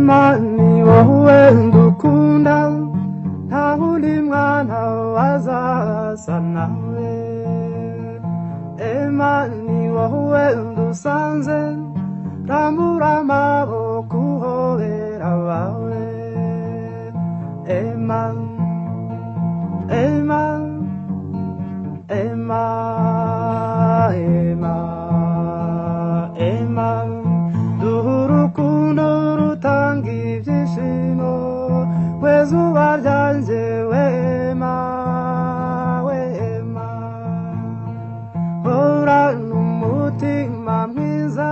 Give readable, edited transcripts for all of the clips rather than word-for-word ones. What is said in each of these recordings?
Emani wowe ndukunda nta wundi mwana wazasa nawe Emani wowe ndusanze rambura amaboko uhobera abawe Emani Emani Emani Emani Emani duhurukundo rutanga ibyishimo wezuba ryanjye wema wema horana umutima mwiza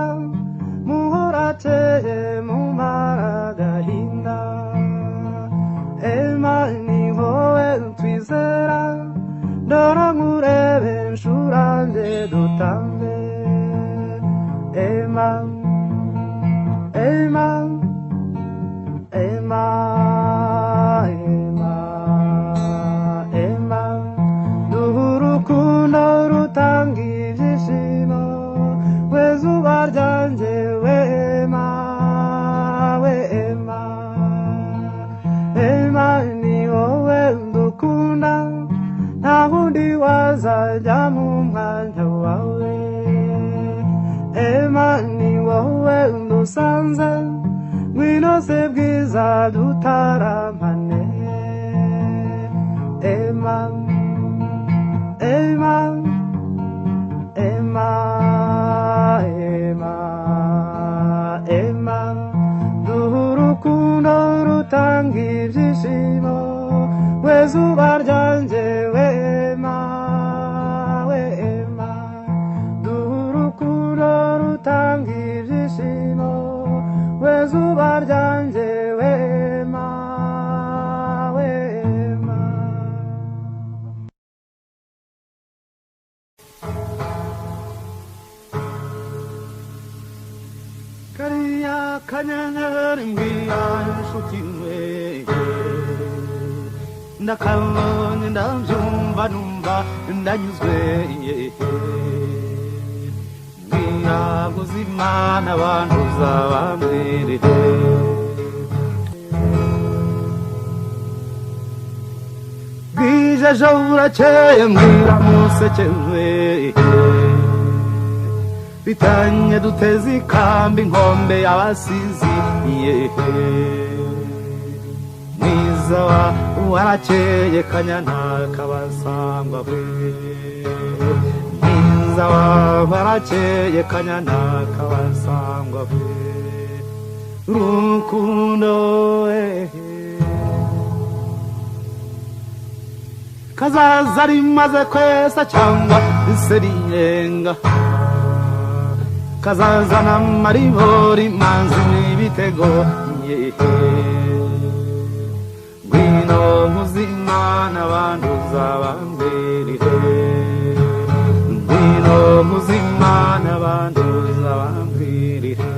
muhorateye mu magahinda Emani wowe twizera ndora nkurebe nshurange dutambe Emani Emani Emani Emani Emani duhurukundo rutanga ibyishimo wezuba ryanjye wema wema Emani wowe ndukunda nta wundi wazajya mu mwanya wawe Emani wowe ndusanze ngwino se bwiza dutaramane Emani Emani Emani Emani Emani duhurukundo rutanga ibyishimo wezuba ryanjye wema wema duhurukundo rutanga ibyishimo wezuba ryanjye wema wema kariya kanyenyeri mbwira inshuti mwe ndakabonye ndabyumva numva ndanyuzwe mbwira guzimana abantu uzabambwirire bwije ejo burakeye mbwira musekewe bitanye duteze ikambi inkombe y'abasizi mwiza warakeye kanyana kabasangwa we mwiza warakeye kanyana kabasangwa we rukundo kazaza rimaze kwesa cyangwa iseriyenga kazazana maribori manzi n'ibitego ngwino muzimana abantu uzabambwirire ngwino muzimana abantu uzabambwirire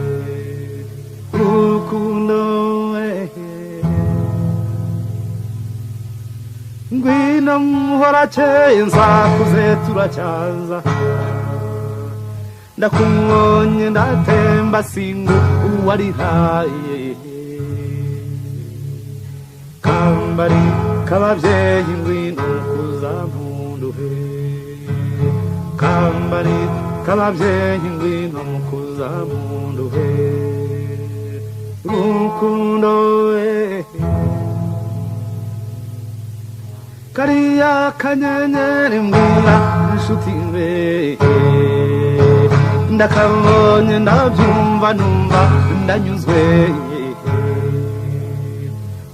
rukundo ngwino muhorakeye nzakuze turacyaza ndakumwonye ndatemba singu uwarihaye kambari kababyeyi ngwino kuzampunduhe kambari kababyeyi ngwino kuzampunduhe rukundo kariya kanyenyeri mbwira inshuti mbe ndakabonye ndabyumva numva ndanyuzwe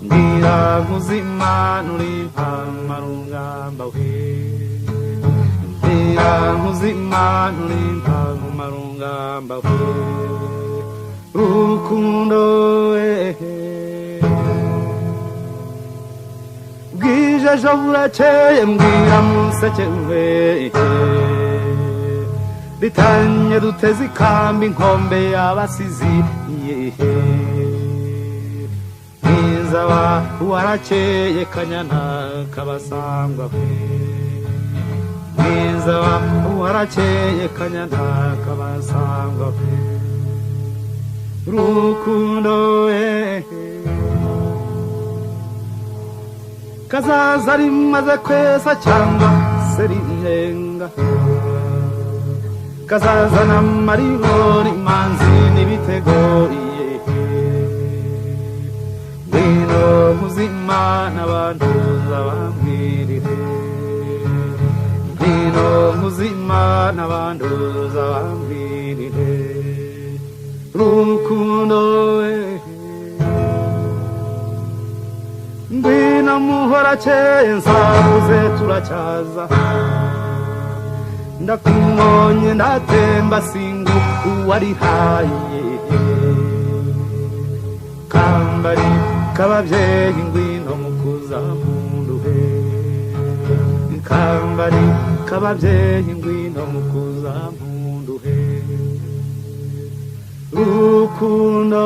mbwira nkuzimana uri mpamarungamba we mbwira nkuzimana uri mpamarungamba we rukundo bwije ejo burakeye mbwira musekewe bitanye duteze ikambi inkombe y'abasizi mwiza warakeye kanyana kabasangwa we mwiza warakeye kanyana kabasangwa we rukundo kazaza rimaze kwesa cyangwa se rirenga kazazana amaribori imanzi n'ibitegoye ngwino muzima n'abantu zabambwirire ngwino muzima n'abantu zabambwirire rukundo we ngwino muhora cyeye nsabuze turacyaza ndakumonye ndatemba singu uwarihaye kambari kabavyeyi ngwino mukuza munduhe kambari kabavyeyi ngwino mukuza munduhe rukundo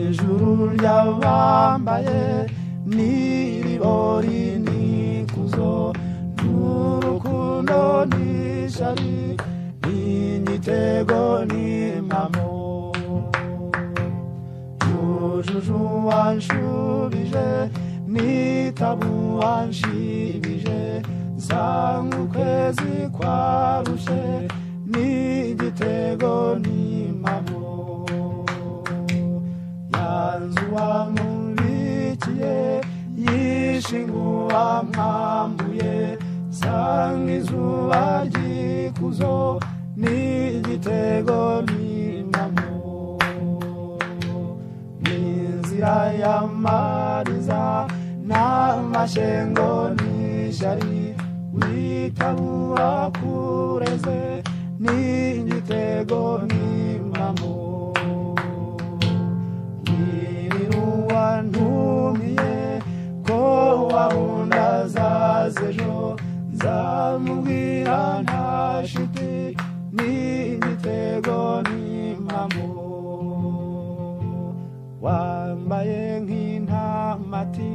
ijuru ryabambaye n'iribori n'ikuzo n'urukundo n'ishari n'igitego n'impamo yujuju wanshubije n'itabu wanshibije nsanga ukwezi kwarushe n'igitego n'impamo yanzu wamurikiye yishinguwa mwambuye sanga izuba ryikuzo n'igitego n'impamo n'inzira y'amariza n'amashengo n'ishari witabura kureze n'igitego n'impamo wantumiye ko wahunda zazejo nzamubwira ntashiti n'igitego n'impamo wambaye nk'intamati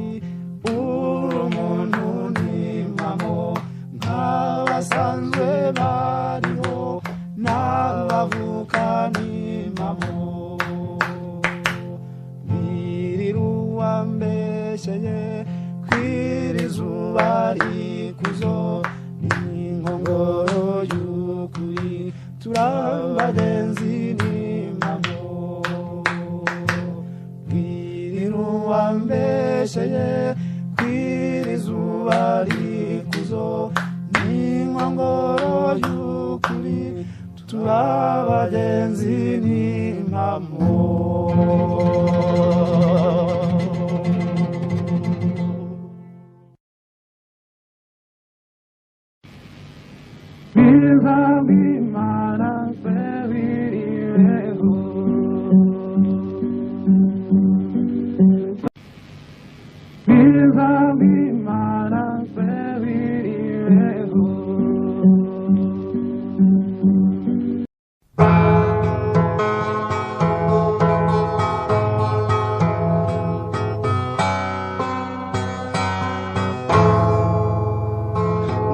uri umuntu n'impamo nk'abasanzwe bariho n'abavuka n'impamo wambesheye kwirizuba rikuzo n'inkongoro y'ukuri turabagenzi n'impamo kwiriru wambesheye kwirizuba rikuzo n'inkongoro y'ukuri turabagenzi n'impamo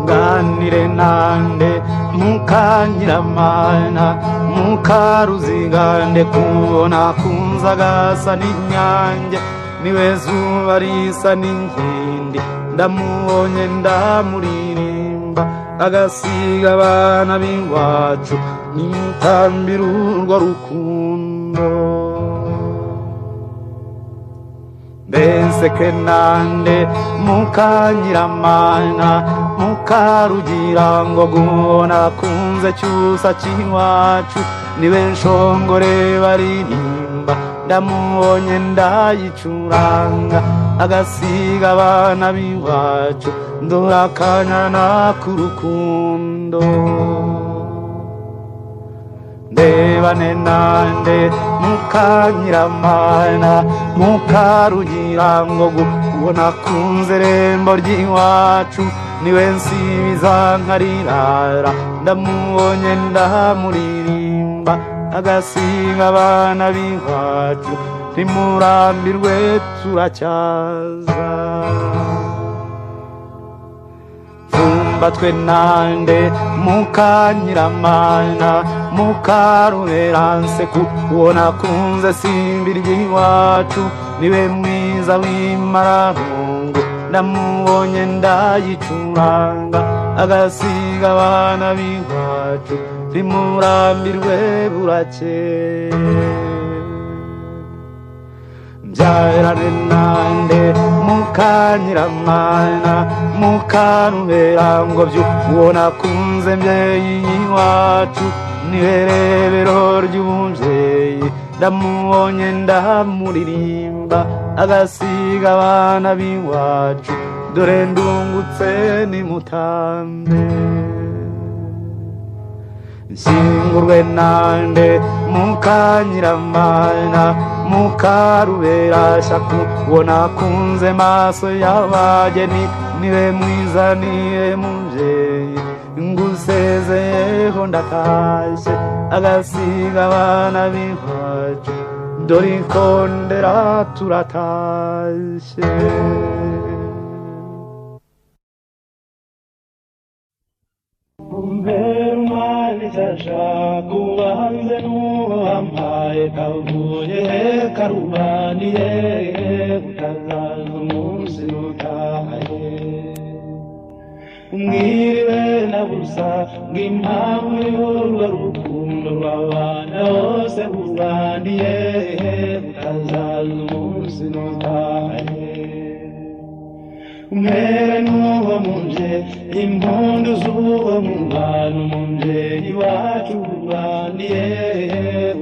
nganire nande mukanyiramana mukaruzigande kubona kunzagasa n'inyange niwe zuba risa n'inkindi ndamubonye ndamuririmba agasiga abana b'iwacu nimutambira urwo rukundo mbese nande mukanyiramana mukarugira ngo gubona kunze cyusa cy'iwacu niwe nshongore baririmba ndamubonye ndayicuranga agasiga abana b'iwacu ndurakanyana k'urukundo ndebane nande mukanyiramana mukarugira ngo gubona kunze rembo ry'iwacu niwe nsibiza nkarirara ndamubonye ndamuririmba agasiga abana b'iwacu ntimurambirwe turacyaza mbatwe nande Mukanyiramana Mukaruberanse kubona kunze simbi ry'iwacu niwe mwiza w'Imararungu ndamubonye ndayicuranga agasiga abana b'iwacu rimurambirwe burake mbyarane nande Mukanyiramana Mukaruberango by'ubona kunze mbyeyi iwacu niwe rebero ry'umubyeyi ndamubonye ndamuririmba agasiga abana b'iwacu dore ndungutse nimutambe nshyingurwe nande Mukanyiramana Mukarubera kubona kunze maso y'abageni niwe mwiza niwe mubyeyi ngusezeyeho ndatashye agasiga abana b'iwacu dore ikondera turatashye Umberumani chashaka ubanze n'uwampaye kavuye karubaniye utazaza umunsi utahaye umwiriwe na busa ng'impamvu y'urwo rukundo rw'abana bose ubaniye utazaza umunsi utahaye umere n'uwo munje impundu z'uwo mubano munje iwacu ubaniye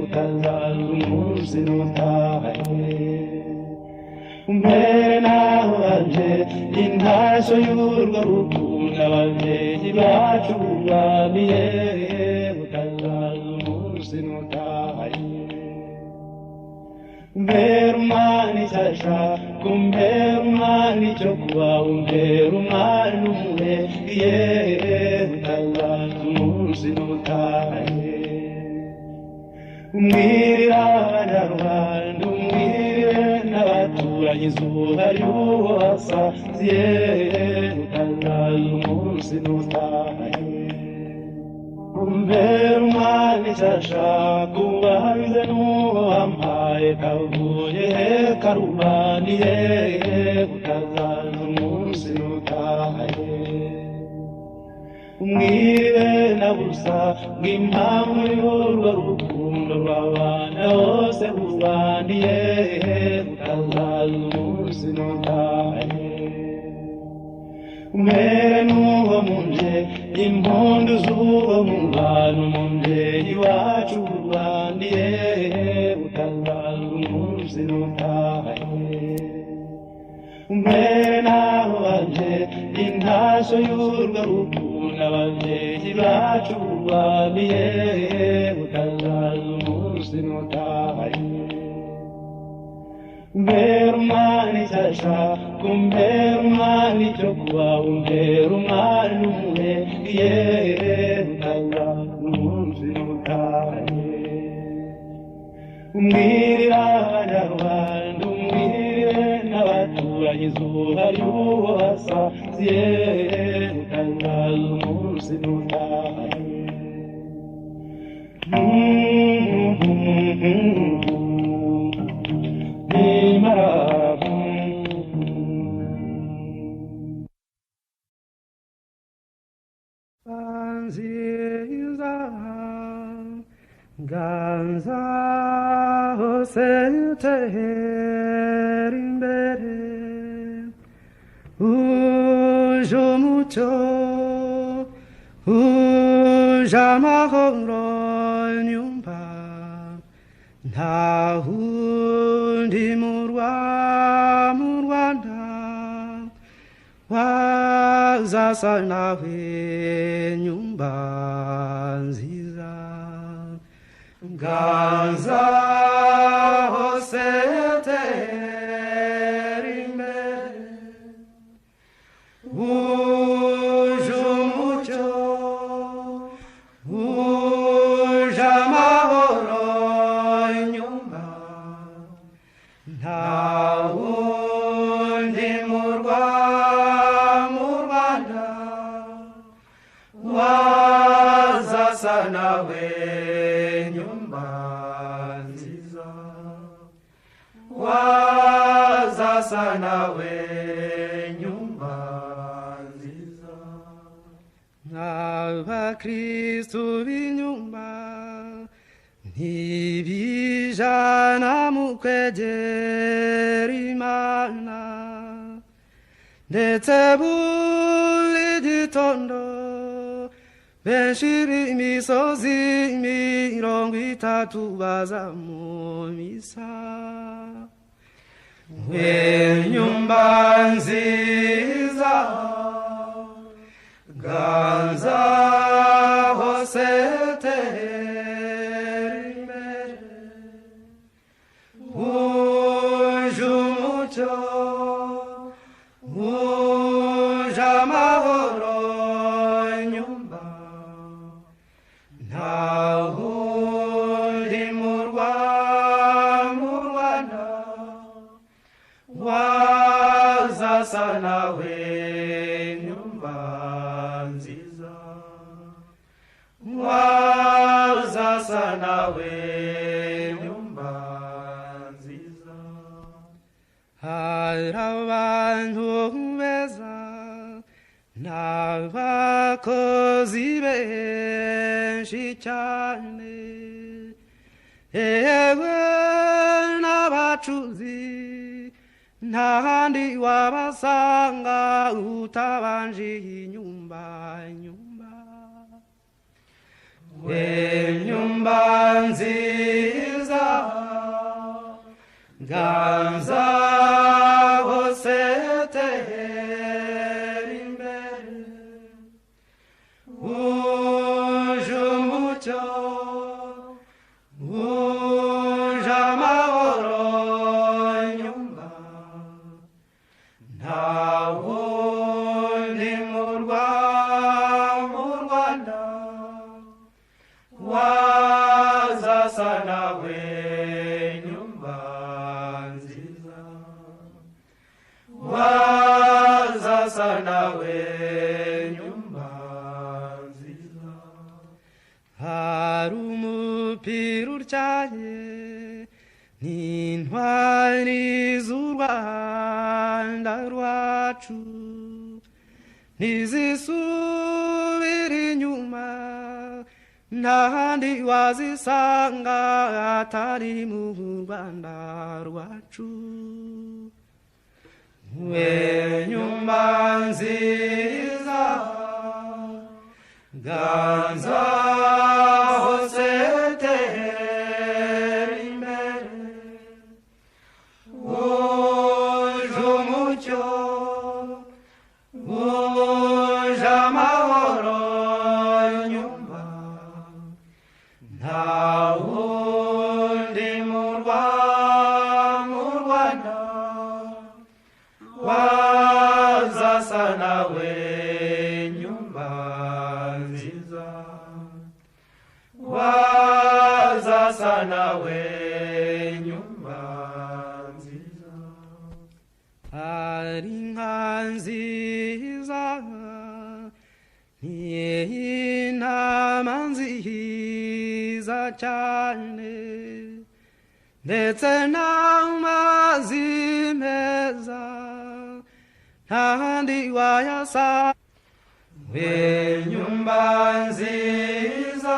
utazaza umunsi n'utahaye umere naho anje intashyo y'urwo rukundo ababyeyi bacu ubaniye utazaza umunsi n'utahaye umberumani chasha kumberumani chokuba umberumani umwe ye utazaza umunsi n'utahaye umwirira abanyarwanda umwirire n'abaturanyi izuba ry'uwasaziye utazaza umunsi n'utahaye umberumani chasha kubanze n'uwampaye kavuye karubaniye utazaza umunsi n'utahaye umwiriwe na busa ng'impamvu y'urwo rukundo rw'abana bose ubaniye utazaza umunsi n'utahaye umere n'uwo munje impundu z'uwo mubano munje iwacu ubaniye utazaza umunsi n'utahaye umere naho anje intashyo y'urwo rukundo ababyeyi bacu ubaniye utazaza umunsi n'utahaye umberumani chasha kumberumani chokuba umberumani umwe ye utazaza umunsi n'utahaye umwirira abanyarwanda umwirire n'abaturanyi izuba ry'uwasaziye utazaza umunsi n'utahaye Nziza ganza hose utera imbere uje umucyo uje amahoro nyumva nta wundi mu Rwanda wazasa nawe nyumba nziza ganza hose utera imbere uje umucyo uje amahoro nyumba nta wundi mu Rwanda nawe nyumba nziza wazasa nawe nyumba nziza nk'abakristu b'inyumba ntibijana mu kwegera Imana ndetse buri gitondo benshi b'imisozi 30 baza mu misa we nyumba nziza ganza hose tera imbere uje umucyo uje amahoro nyumba nta wundi murwa mu Rwanda wazasa nawe nyumba nziza wazasa nawe nyumba nziza hari abantu beza n'abakozi benshi cyane yewe n'abacuzi ntahandi wabasanga utabanje inyumba we nyumba nziza ganza hose tera imbere uje umucyo uje amahoro nyumba nta wundi murwa mu Rwanda wazasa nawe nyumba nziza wazasa nawe nyumba nziza hari umupira utyaye n'intwari z'u Rwanda rwacu ntizisubira inyuma ntahandi wazisanga atari mu Rwanda rwacu we nyumba nziza ganza hose tera imbere uje umucyo uje amahoro nyumba nta wundi murwa mu Rwanda wazasa nawe nyumba nziza wazasa nawe nyumba nziza hari inka nziza n'intama nziza cyane ndetse n'amazi meza ntahandi wayasanga we nyumba nziza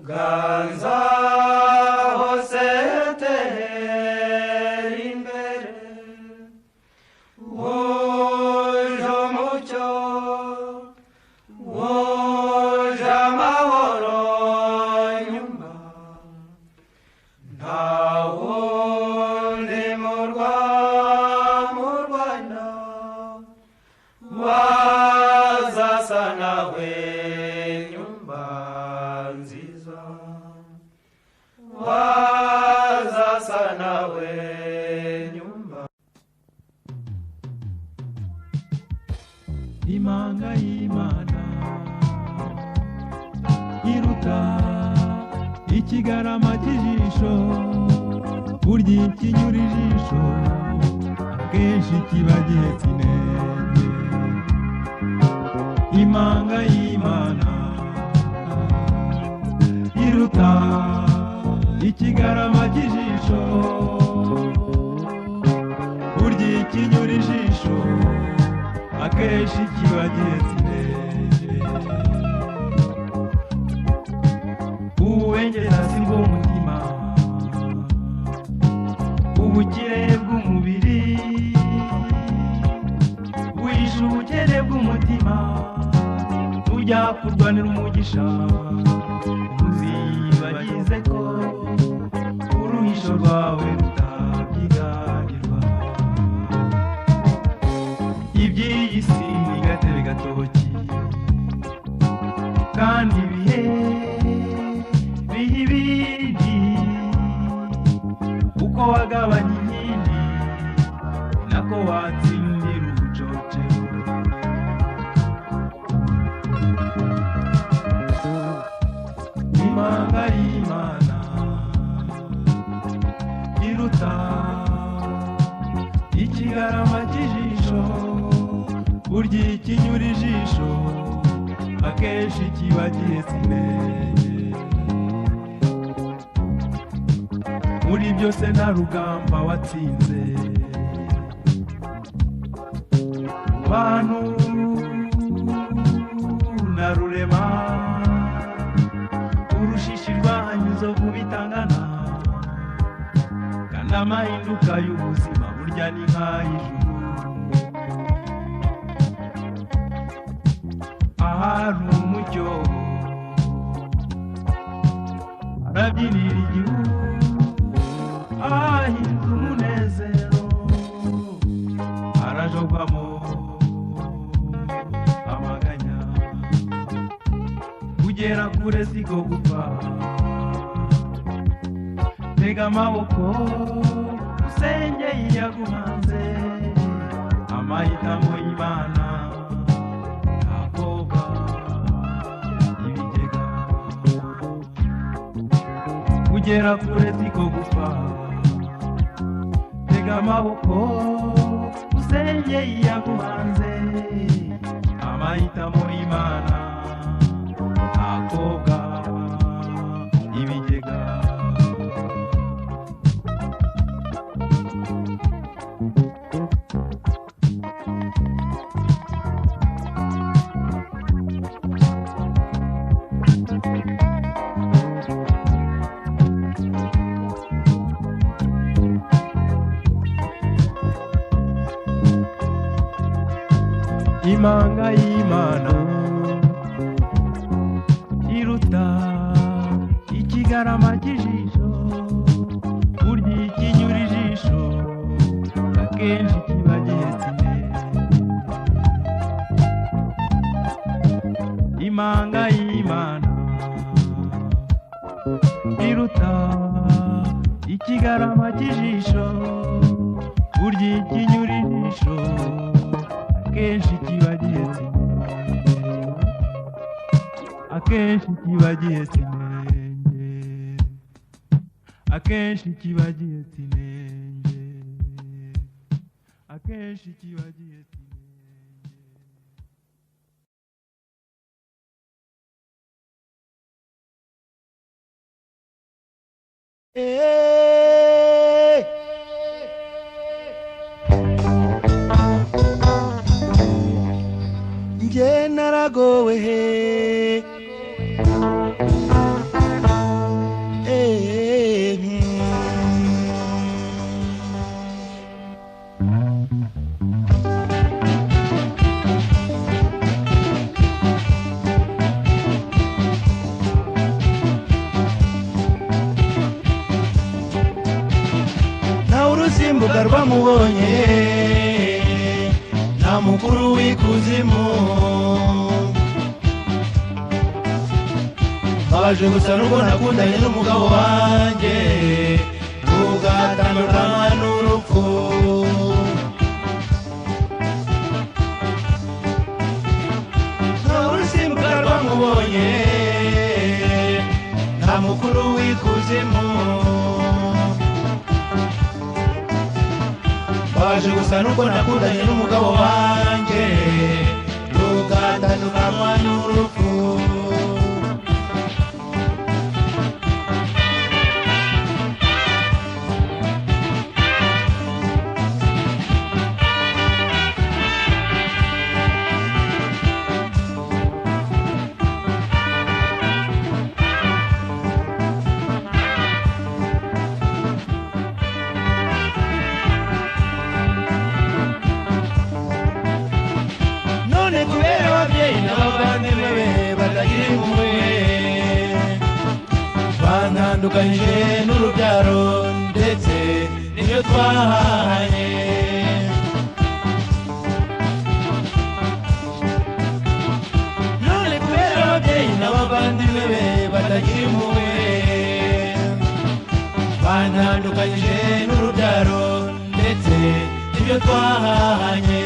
ganza hose tera imbere uje umucyo uje amahoro nyumba nta wundi murwa mu Rwanda wazasa nawe nyumba nziza wazasa nawe nyumba imanga y'Imana iruta ikigarama cy'ijisho burya ikinyura ijisho akenshi kiba gihetse inenge imanga y'Imana iruta ikigarama cy'ijisho burya ikinyura ijisho akenshi kiba gihetse intege ububengerasi bw'umutima ubukire bw'umubiri wishe ubukene bw'umutima ujya kurwanira umugisha uzibagize ko uruhisho rwawe rutabyiganirwa iby'iyi si ni gatebe gatoki kandi ibihe biha ibindi uko wagabanya inkindi nako watsindira ubucoce imanga y'Imana iruta ikigarama cy'ijisho burya ikinyura ijisho akenshi kiba gihetse intege muri byose nta rugamba watsinze bantu na rurema urushishi rwanyu inzovu bitangana kandi amahinduka y'ubuzima burya ni nk'ay'ijuru ahari umucyo arabyinira igihugu ahinze umunezero arajogwamo amaganya kugera kure siko gupfa tega amaboko usengeye yaguhanze amahitamo y'Imana ntakoga ibigega kugera kure siko gupfa tega amaboko usengeye yaguhanze amahitamo y'Imana ntakoga ibigega imanga y'Imana iruta ikigarama cy'ijisho burya ikinyura ijisho akenshi kiba gihetse intege imanga y'Imana iruta ikigarama cy'ijisho burya ikinyura ijisho akenshi kiba gihetse akenshi kiba gihetse intege akenshi kiba gihetse intege akenshi kiba gihetse Nje naragowe na urusimbuka rwamubonye na mukuru w'ikuzimu baje gusa n'ubwo nakundanye n'umugabo wanjye tugatandukanywa n'urupfu na urusimbuka rwamubonye na mukuru w'ikuzimu baje gusa n'ubwo nakundanye n'umugabo wanjye tugatandukanywa n'urupfu batandukanyije n'urubyaro ndetse n'ibyo twahanye. None kubera ababyeyi n'abavandimwe be batagira impuhwe, batandukanyije n'urubyaro ndetse n'ibyo twahanye.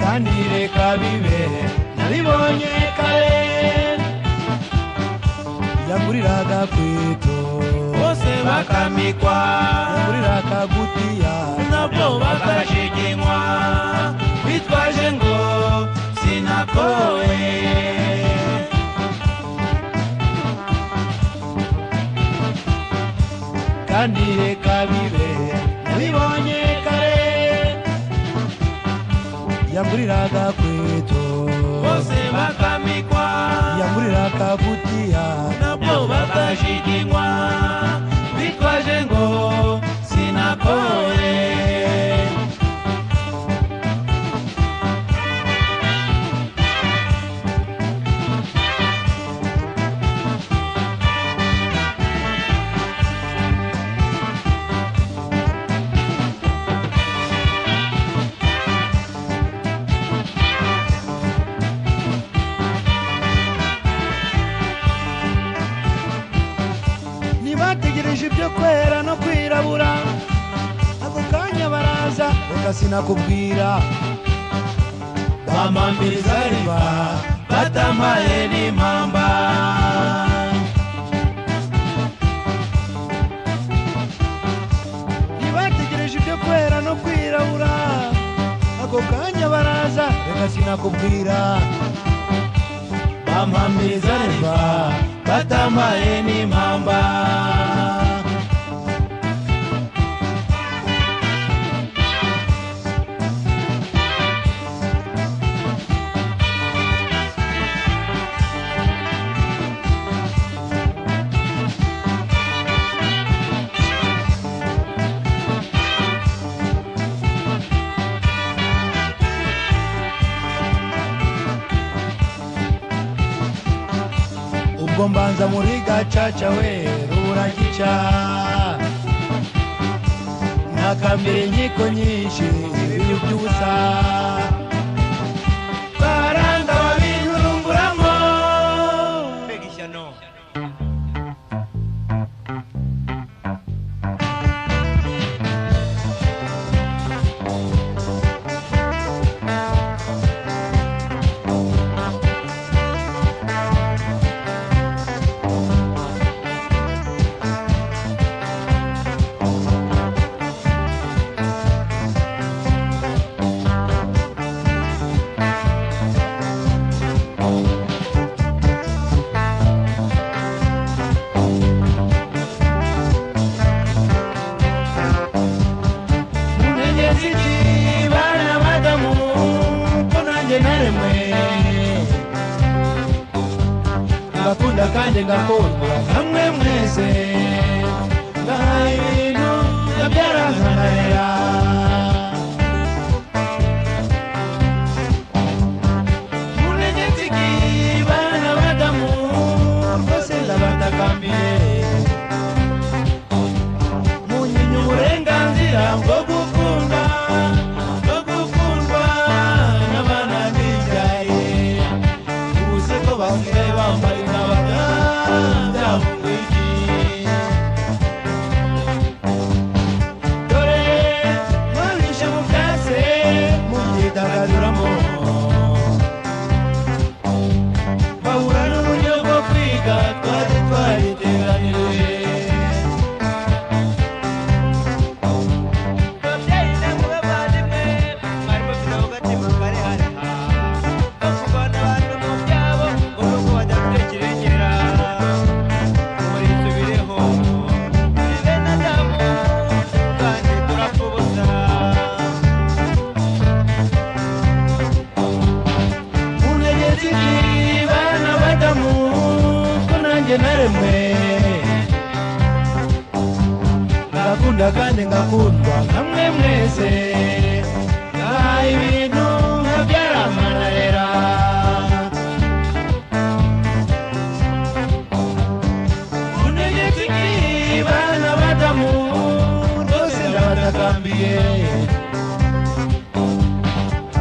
Kandi reka bibe nabibonye kare, yaguriraga kweto bose bakamikwa, yaguriraga gutiya nabwo bakashiginywa, bitwaje ngo sinakowe. Kandi reka bibe nabibonye kare, yaguriraga kweto bose bakamikwa, yaguriraga gutiya nabwo bakashiginywa, bitwaje ngo sinakowe. Bategereje ibyo kwera no kwirabura, ako kanya baraza reka sinakubwira, bampambiriza riba batampaye n'impamba. Ntibategereje ibyo kwera no kwirabura, ako kanya baraza reka sinakubwira, bampambiriza riba batampaye n'impamba. Ubwo mbanza muri gacaca we ruragica, nakambira inkiko nyinshi ibintu by'ubusa, baranga babinturunguramo mbega ishyano. Ngakunda kandi ngakundwa namwe mwese, ngahaye ibintu byarankanarira. Munegetse iki bana b'Adamu, rwose ndabatakambiye, munyimye uburenganzira bwo gukunda, bwo gukundwa n'abana b'ibyaye. Ubu se ko basigaye bambaye nk'abaganda mu wiki, dore ngakunda kandi ngakundwa namwe mwese ngaha ibintu nkabyara amararera unegetse iki bana badamu rwose ndabatakambiye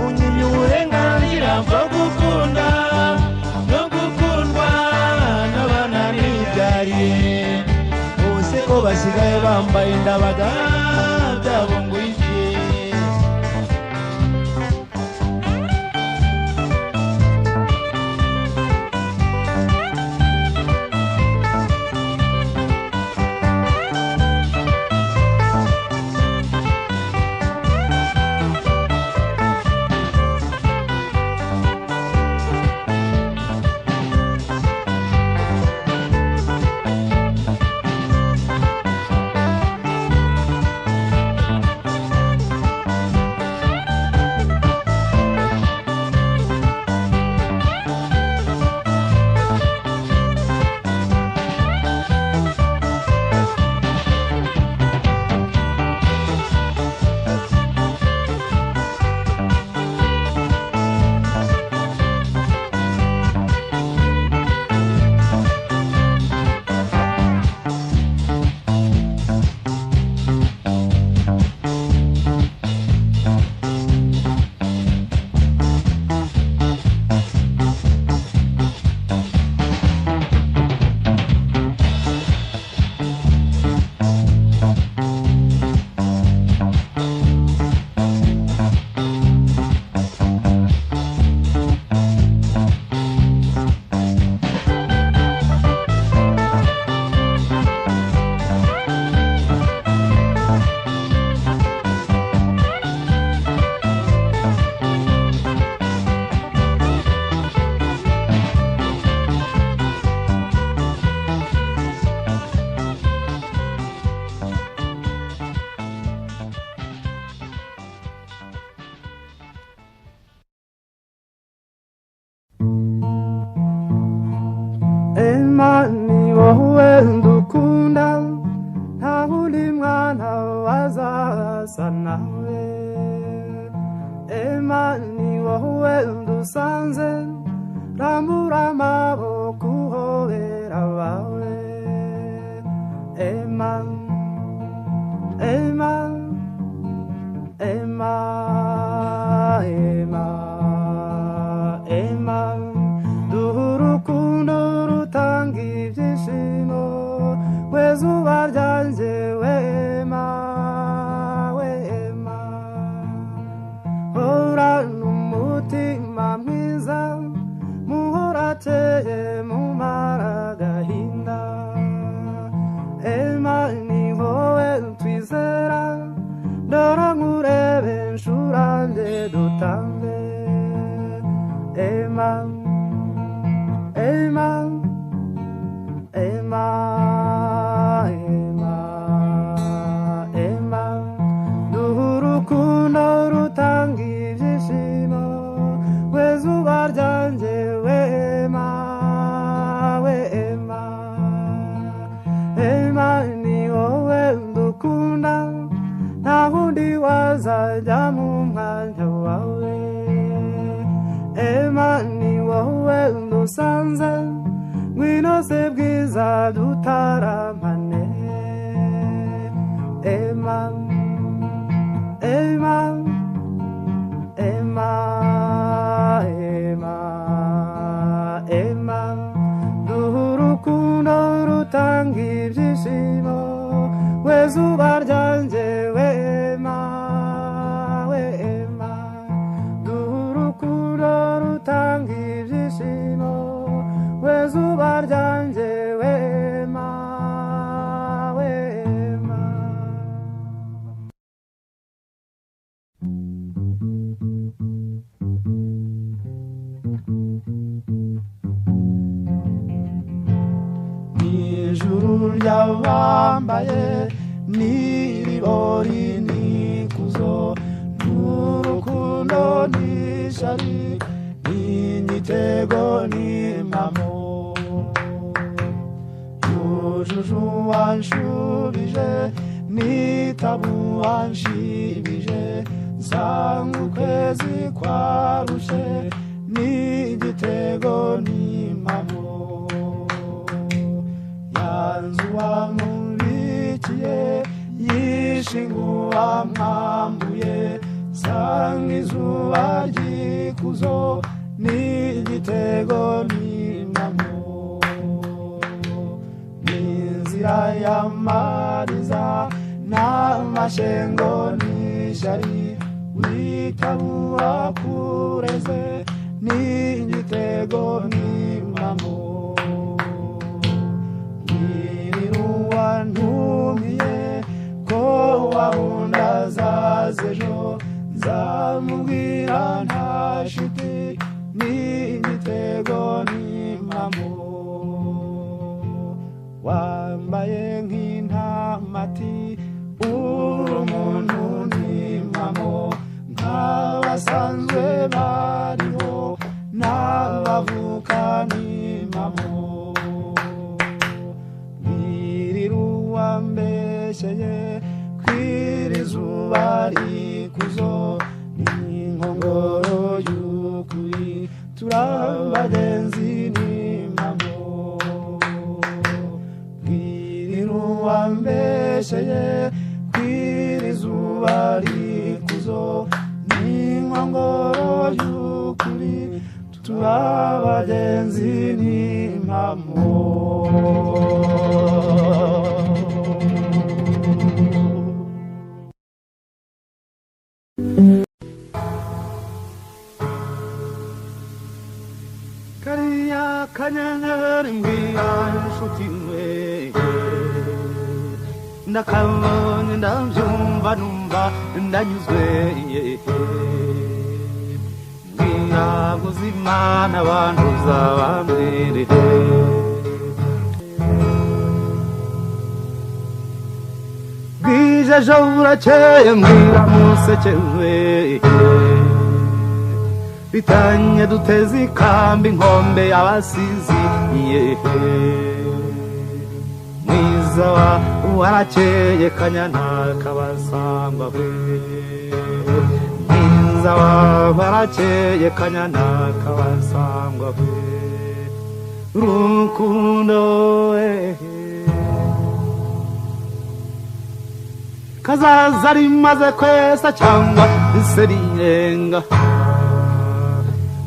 unyimye uburenganzira bwo gukunda no gukundwa n'abana bibyariye bose ko basigaye bambaye indabaga byabo ngo iki Emani wowe ndukunda nta wundi mwana wazasa nawe Emani wowe ndusanze rambura amaboko uhobera abawe Emani Emani Emani Emani Emani duhurukundo rutanga ibyishimo wezuba ryanjye wema wema horana umutima mwiza muhorateye mumara agahinda Emani wowe twizera ndora nkurebe nshurange dutambe Emani Emani Emani Emani Emani duhurukundo rutanga ibyishimo wezuba ryanjye wema wema Emani wowe ndukunda nta wundi wazajya mu mwanya wawe Emani wowe ndusanze ngwino se bwiza dutaramane Emani Emani Emani Emani Emani duhurukundo rutanga ibyishimo wezuba ryanjye wema wema duhurukundo rutanga ibyishimo wezuba ryanjye wema wema n'ijuru ry'abambaye n'iribori n'ikuzo n'urukundo n'ishari n'igitego n'impamo yujuje uwanshubije nitabu wanshibije nsanga ukwezi kwarushe n'igitego n'impamo yanzu wamurikiye yishinguwa mwambuye nsanga izuba ry'ikuzo n'igitego n'impamo n'inzira y'amariza n'amashengo n'ishyari witabura kureze n'igitego n'impamo niriruwa ntumiye ko wahunda zazejo nzamubwira nta shiti n'igitego n'impamo wambaye nk'intamati uri umuntu n'impamo nk'abasanzwe bariho n'abavuka n'impamo mwiriruwa mbeshyeye kw'irizuba rikuzo n'inkongoro y'ukuri turabagenzi n'impamo mwiriruwa mbeshyeye kw'irizuba rikuzo n'inkongoro y'ukuri turabagenzi n'impamo kariya kanyenyeri mbwira inshuti mwe ndakabonye ndabyumva numva ndanyuzwe mbwira guzimana abantu uzabambwirire bwije ejo burakeye mbwira musekewe bitanye duteze ikambi inkombe y'abasizi mwiza warakeye kanyana kabasangwa we mwiza warakeye kanyana kabasangwa we rukundo we kazaza rimaze kwesa cyangwa iseriyenga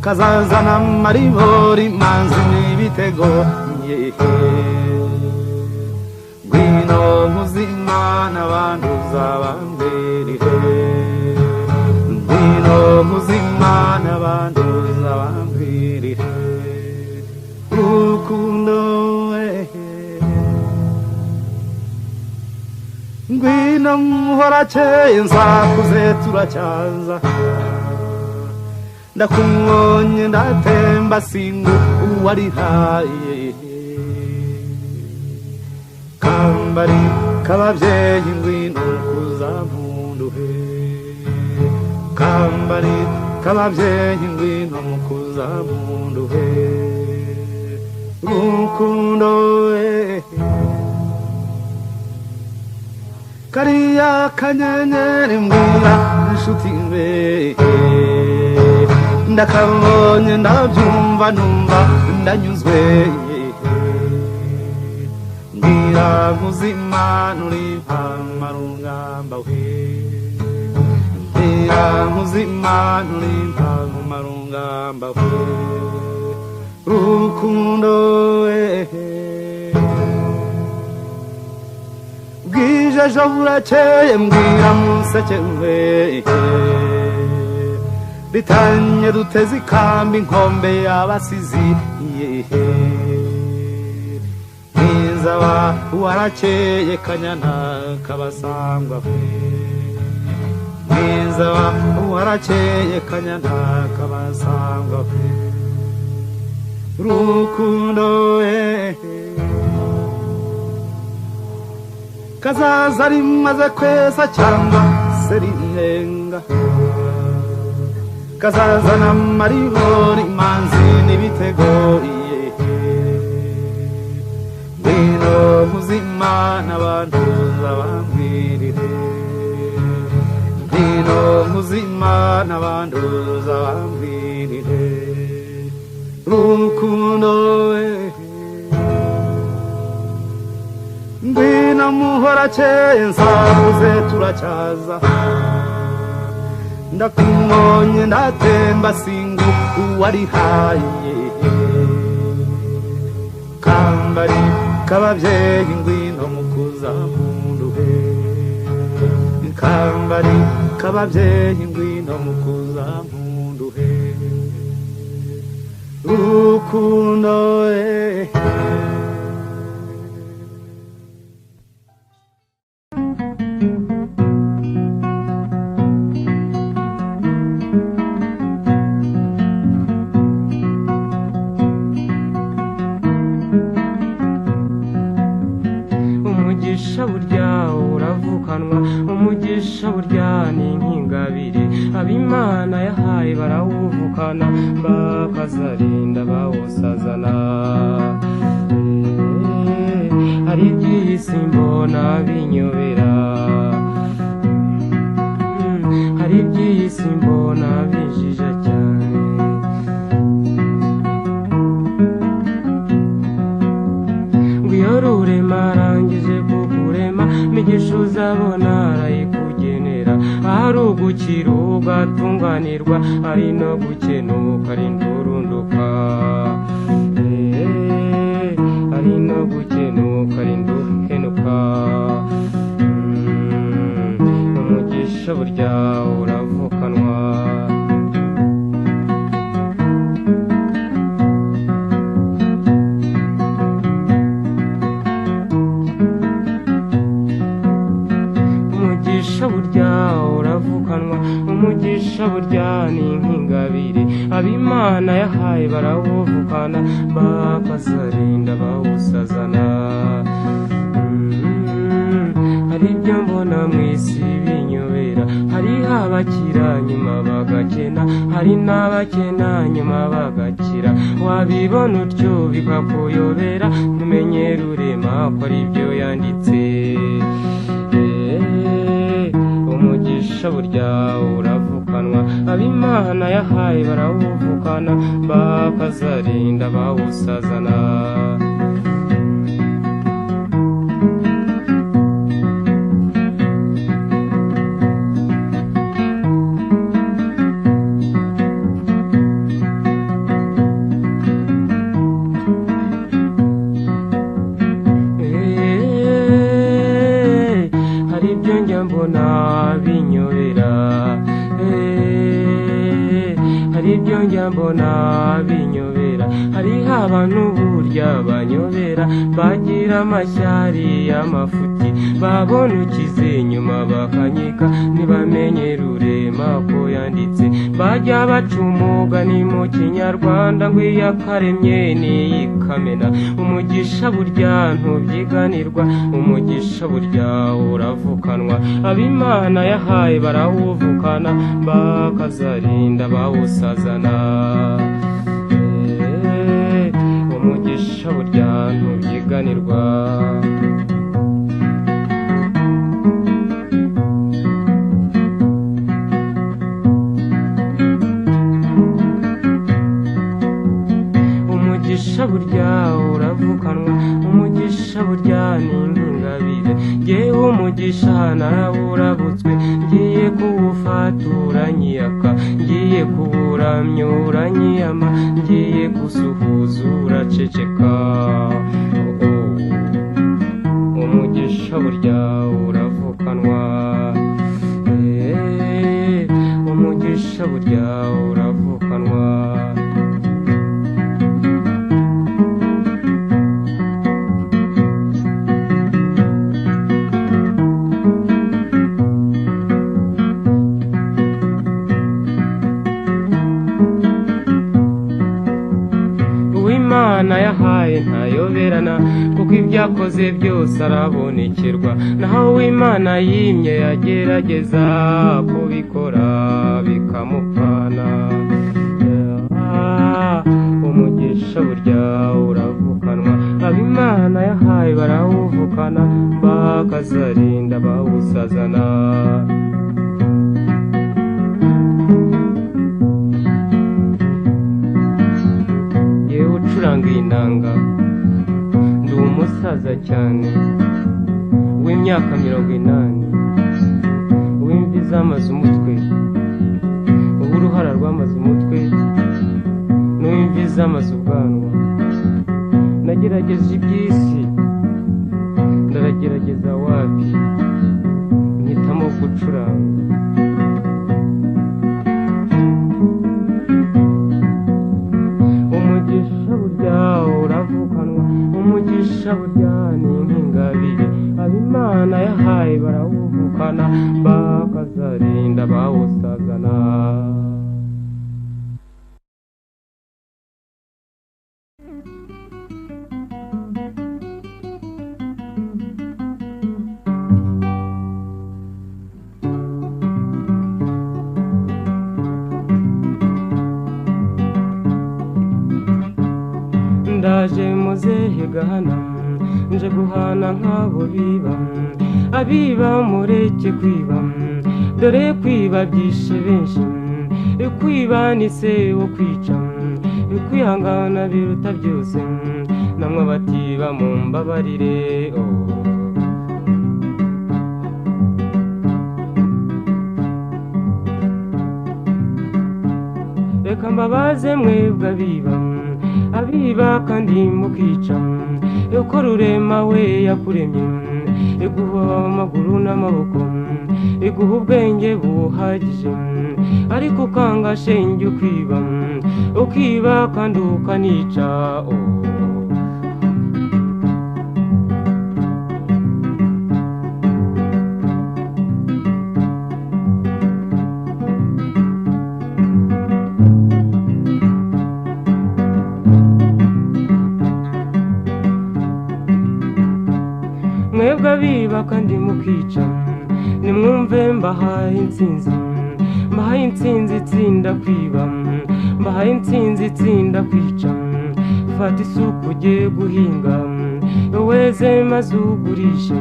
kazazana amaribori manzi n'ibitego ngwino muzimana abantu uzabambwirire ngwino muzimana abantu uzabambwirire rukundo we ngwino muhorakeye nzakuze turacyaza ndakumwonye ndatemba singu uwarihaye kambari k'ababyeyi ngwino kuzampunduhe kambari k'ababyeyi ngwino kuzampunduhe rukundo we kariya kanyenyeri mbwira inshuti mbe ndakabonye ndabyumva numva ndanyuzwe mbwira nkuzimana uri mpamarungamba we mbwira nkuzimana uri mpamarungamba we rukundo we bwije ejo burakeye mbwira musekewe bitanye duteze ikambi inkombe y'abasizi mwiza warakeye kanyana kabasangwa we mwiza warakeye kanyana kabasangwa we rukundo we kazaza rimaze kwesa cyangwa serinenga kazazana amaribori manzi n'ibitego ngwino nkuzima n'abantuza bambwirire ngwino nkuzima n'abantuza bambwirire rukundo we ngwino muhora censa uze turacyaza ndakumonye ndatemba singu uwarihaye kambari kabavyeyi ngwino mukuza munduhe kambari kabavyeyi ngwino mukuza munduhe rukundo umugisha burya ni nk'ingabire abimana yahaye barawuvukana bakazarinda bawusazana hari iby'isi mbona binyobera hari iby'isi mbona bijija cyane ngwiyo rurema arangije kukurema migisha uzabona arayikugenera ari ugukira ugatunganirwa ari no gukenuka ari ndurunduka ari no gukenuka ari nduhenuka umugisha burya uravukanwa burya uravukanwa umugisha burya ni nk'ingabire abimana yahaye barawuvukana bakazarinda bawusazana hari ibyo mbona mw'isi binyobera hari abakira nyuma bagakena hari n'abakena nyuma bagakira wabibona utyo bikakuyobera ntumenye rurema ko ari byo yanditse umugisha burya uravukanwa abimana yahaye barawuvukana bakazarinda bawusazana mbona binyobera hari ibyo njya mbona binyobera hariho abantu burya banyobera bagira amashyari y'amafuti babona ukize nyuma bakanyika ntibamenye rurema ko yanditse bajya baca umugani mu kinyarwanda ngo iyakaremye niyikamena umugisha burya ntubyiganirwa umugisha burya uravukanwa abimana yahaye barawuvukana bakazarinda bawusazana umugisha burya ntubyiganirwa umugisha burya uravukanwa umugisha burya ni nk'ingabire jyewe umugisha narawurabutswe ngiye kuwufatura nyiyaka ngiye kuwuramya uranyiyama ngiye gusuhuza uraceceka umugisha burya uravukanwa umugisha burya uravukanwa Imana yahaye ntayoberana kuko ibyakoze byose arabonekerwa naho Imana yimye yagerageza kubikora bikamupana umugisha burya uravukanwa abimana yahaye barawuvuka barawuvukana bakazarinda bawusazana yewe ucuranga inanga ndi umusaza cyane w'imyaka 80 w'imvi zamaze umutwe uruhara rwamaze umutwe n'imvi zamaze ubwanwa nagerageza iby'isi ndaragerageza wapi mpitamo gucuranga umugisha burya uravukanwa umugisha burya ni nk'ingabire abimana yahaye barawuvukana bakazarinda bawusazana ndaje muzehe gahana nje guhana nk'abo biba abiba mureke kwiba dore kwiba byishe benshi kwiba ni se wo kwica kwihangana biruta byose namwe batiba mu mbabarire reka mbabaze mwebwe abiba kandi mukica yuko rurema we yakuremye iguha amaguru n'amaboko iguha ubwenge buhagije ariko ukanga shenge ukiba kandi ukanica mwebwe abiba kandi mukica nimwumve mbahaye intsinzi itsinda kwiba mbahaye intsinzi itsinda kwica fata isuku ugiye guhinga weze maze ugurishe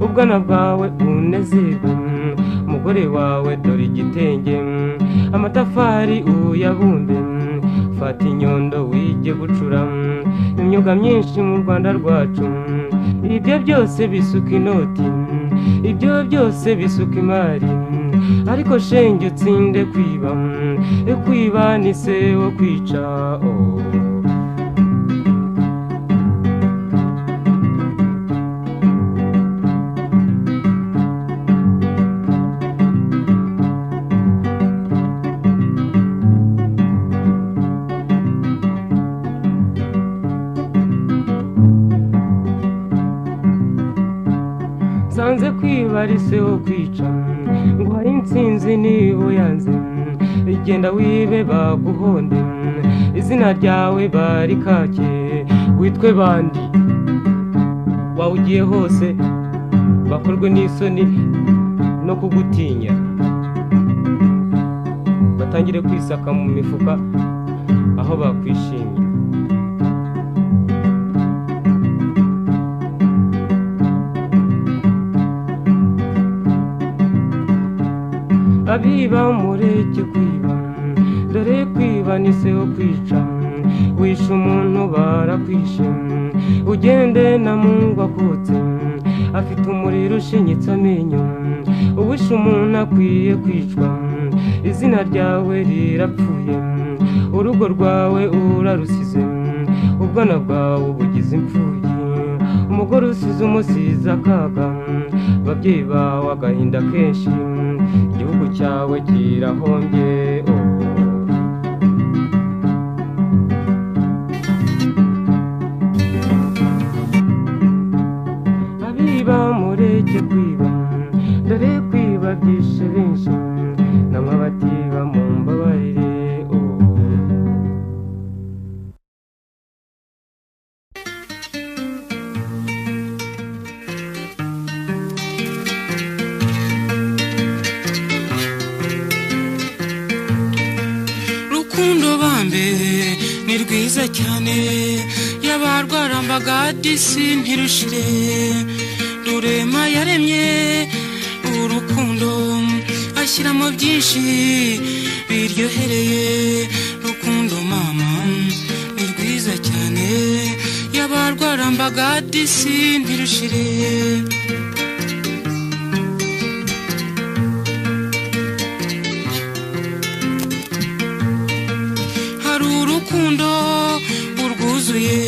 ubwana bwawe unezerwe umugore wawe dore igitenge amatafari uyabumbe fata inyundo wige gucura imyuga myinshi mu Rwanda rwacu ibyo byose bisuka inoti ibyo byose bisuka imari ariko shenge utsinde kwiba ni se wo kwica sanze kwiba ari se wo kwica ngo hari intsinzi niba yanze igenda wibe baguhonde izina ryawe bari kake witwe bandi wawugiye hose bakorwe n'isoni no kugutinya batangire kwisaka mu mifuka aho bakwishimye abiba mureke kwiba dore kwiba ni se wo kwica wishe umuntu barakwishe ugende na mungu akutse afite umuriro ushinyitse amenyo uwishe umuntu akwiye kwicwa izina ryawe rirapfuye urugo rwawe urarusize ubwana bwawe ubugize imfubyi umugore usize umusize akaga babyeyi bawe agahinda kenshi igihugu cyawe kirahombye abiba mureke kwiba dore kwiba byishe benshi namwe batiba mu mbabarire ni rwiza cyane yabarwarambaga disi ntirushire rurema yaremye urukundo ashyiramo byinshi biryohereye rukundo mama ni rwiza cyane yabarwarambaga disi ntirushire hari urukundo urwuzuye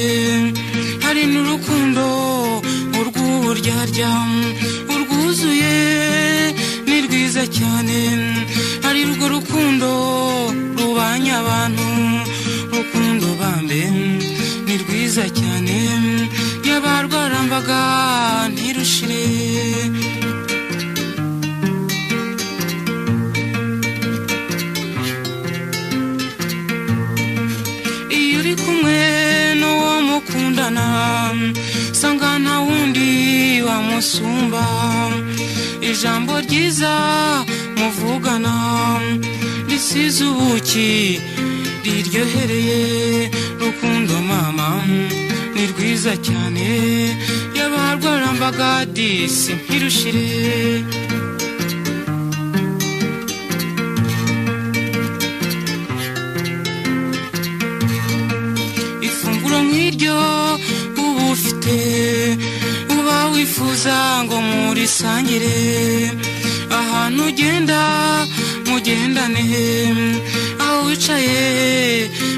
hari n'urukundo urw'uburyarya urwuzuye ni rwiza cyane hari urwo rukundo rubanya abantu rukundo bambe ni rwiza cyane yabarwarambaga ntirushire iyo uri kumwe n'uwo mukundana sanga nta wundi wamusumba ijambo ryiza muvugana risize ubuki riryohereye rukundo mama ni rwiza cyane yabarwarambaga disi ntirushire ifunguro nk'iryo uba ufite uba wifuza ngo murisangire ahantu ugenda mugendane aho wicaye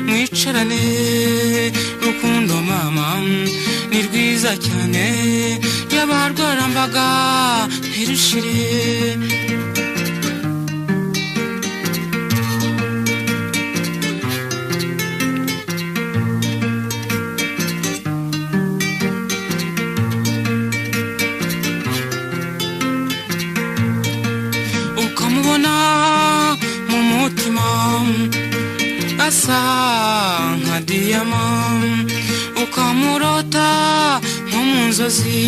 mwicarane rukundo mama ni rwiza cyane yabarwarambaga ntirushire ukamubona mu mutima asa nka diyama ukamurota nko mu nzozi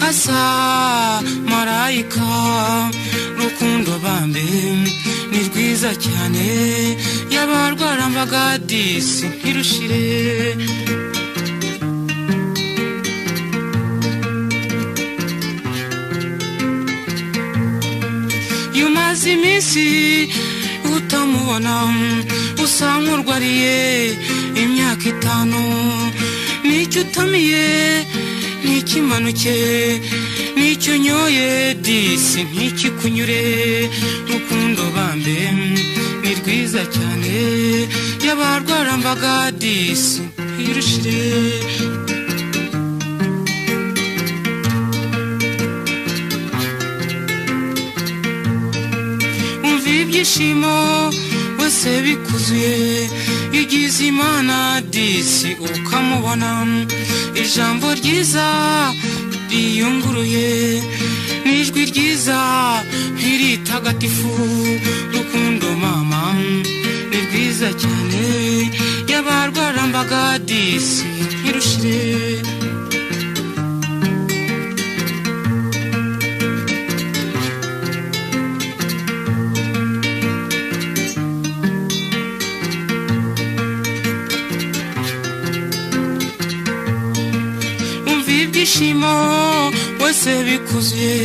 asa marayika rukundo bambe ni rwiza cyane yabarwarambaga disi ntirushire yumaze iminsi utamubona usa nk'urwariye imyaka 5 nicyo utamiye ntikimanuke nicyo nyoye disi ntikikunyure rukundo bambe ni rwiza cyane yabarwarambaga disi ntirushire ibyishimo wese bikuzuye igize imana disi ukamubona ijambo ryiza riyunguruye n'ijwi ryiza ntiritagatifu rukundo mama ni rwiza cyane yabarwarambaga disi ntirushire ibyishimo wese bikuzuye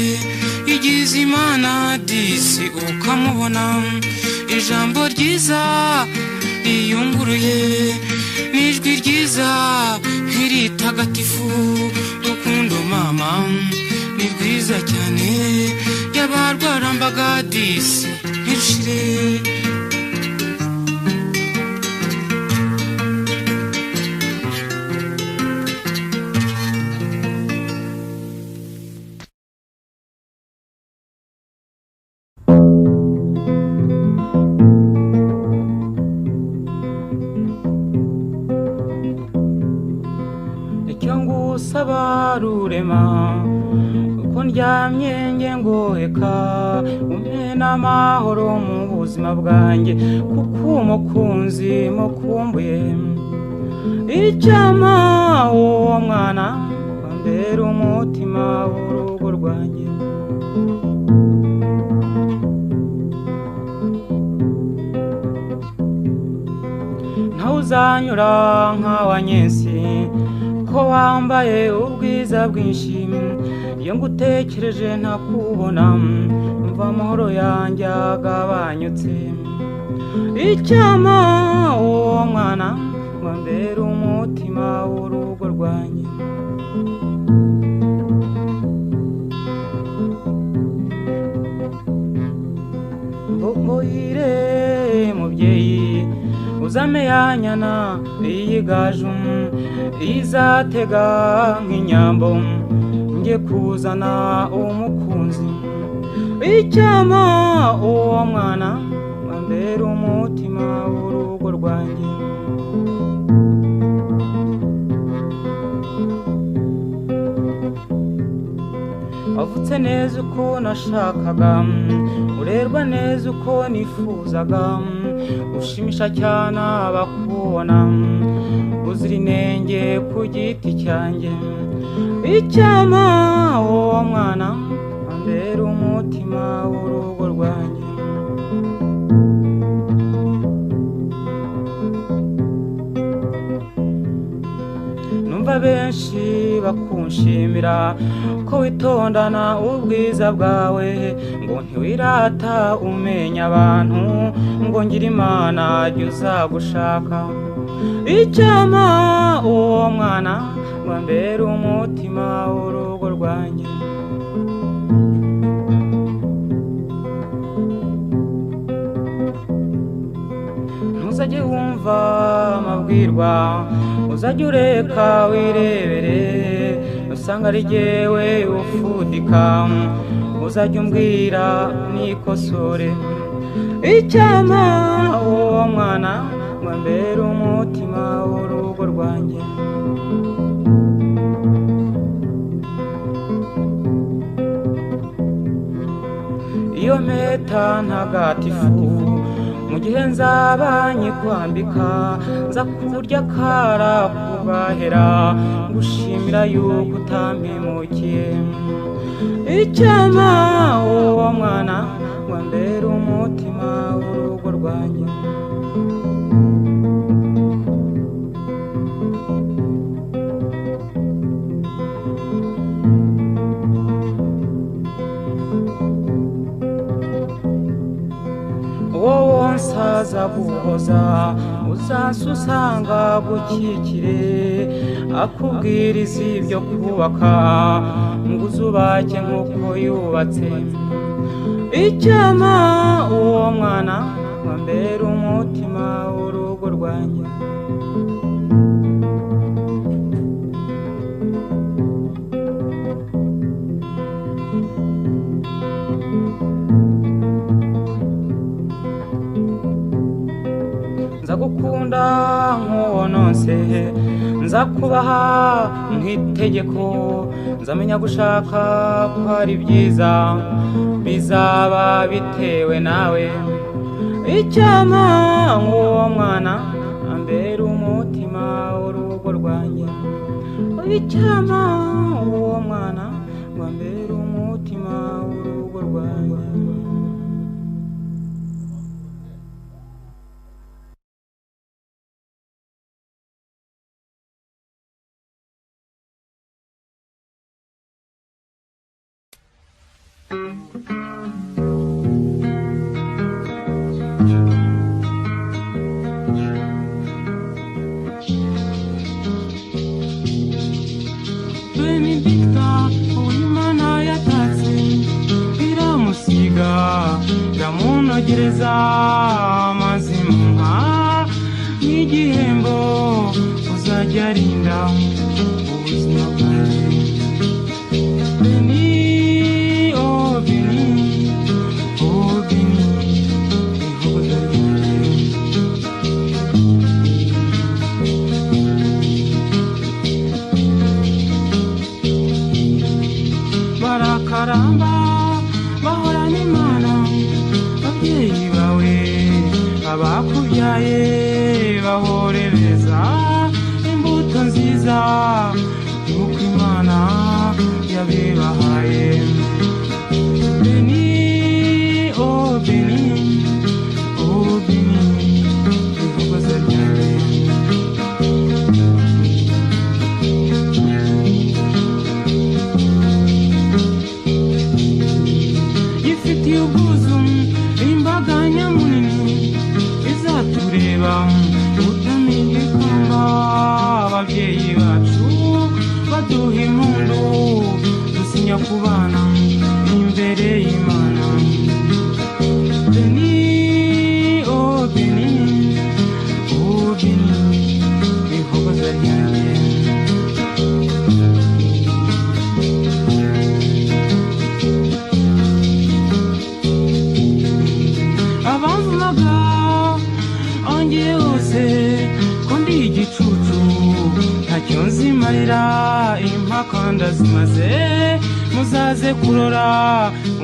igize imana disi ukamubona ijambo ryiza riyunguruye n'ijwi ryiza ntiritagatifu rukundo mama ni rwiza cyane yabarwarambaga disi ntirushire rurema uko ndyamye nge ngoheka umpe n'amahoro mu buzima bwanjye kuko umukunzi mukumbuye icyama uwo mwana wambera umutima w'urugo rwanjye ntawuzanyura nk'awanyensi ko wambaye ubwiza bwinshi iyo ngutekereje ntakubona mva amahoro yanjye agabanyutse icyama uwo mwana wambera umutima w'urugo rwanjye mbohire mubyeyi uzame yanyana iyigaju izatega nk'inyambo nge kuzana umukunzi icyama uwo mwana wambera umutima w'urugo rwanjye wavutse neza uko nashakaga urerwa neza uko nifuzaga ushimisha cyane abakubona uzira inenge ku giti cyanjye icyama uwo mwana wambera umutima w'urugo rwanjye numva benshi bakunshimira ko witondana ubwiza bwawe ngo ntiwirata umenya abantu ngo ngira imana jya uzagushaka icyama uwo mwana wambera umutima w'urugo rwanjye ntuzajye wumva amabwirwa uzajye ureka wirebere usanga ari jyewe ufudika uzajye umbwira nikosore icyama uwo mwana wambera umutima w'urugo rwanjye iyo mpeta ntagatifu mu gihe nzaba nyikwambika nza kurya kara kubahera ngushimira yuko utampemukiye icyama uwo mwana wambera umutima w'urugo rwanjye wowe nsaza guhoza uzansi usanga gukikire akubwiriza ibyo kubaka ngo uzubake nk'uko yubatse icyama uwo mwana wambera umutima w'urugo rwanjye nzagukunda nk'uwononse nzakubaha nk'itegeko nzamenya gushaka ko ari byiza bizaba bitewe nawe icyama nk'uwo mwana ambera umutima w'urugo rwanjye icyama uwo mwana wambera umutima w'urugo rwanjye Benedicta uwimana yatatse iramusiga iramunogereza amazimwa nk'igihembo uzajya arinda ubuzima bwawe Beni oh Beni oh Beni ihogoza ryanjye barakaramba bahorana imana ababyeyi bawe abakubyaye bahorereza imbuto nziza yuko imana yabibahaye Beni oh Beni oh Beni ihogoza ryanjye kubana imbere y'Imana. Beni, oh Beni, oh Beni, ihogoza ryanjye. Abavugaga angiye hose ko ndi igicucu ntacyo nzimarira impaka ndazimaze, muzaze kurora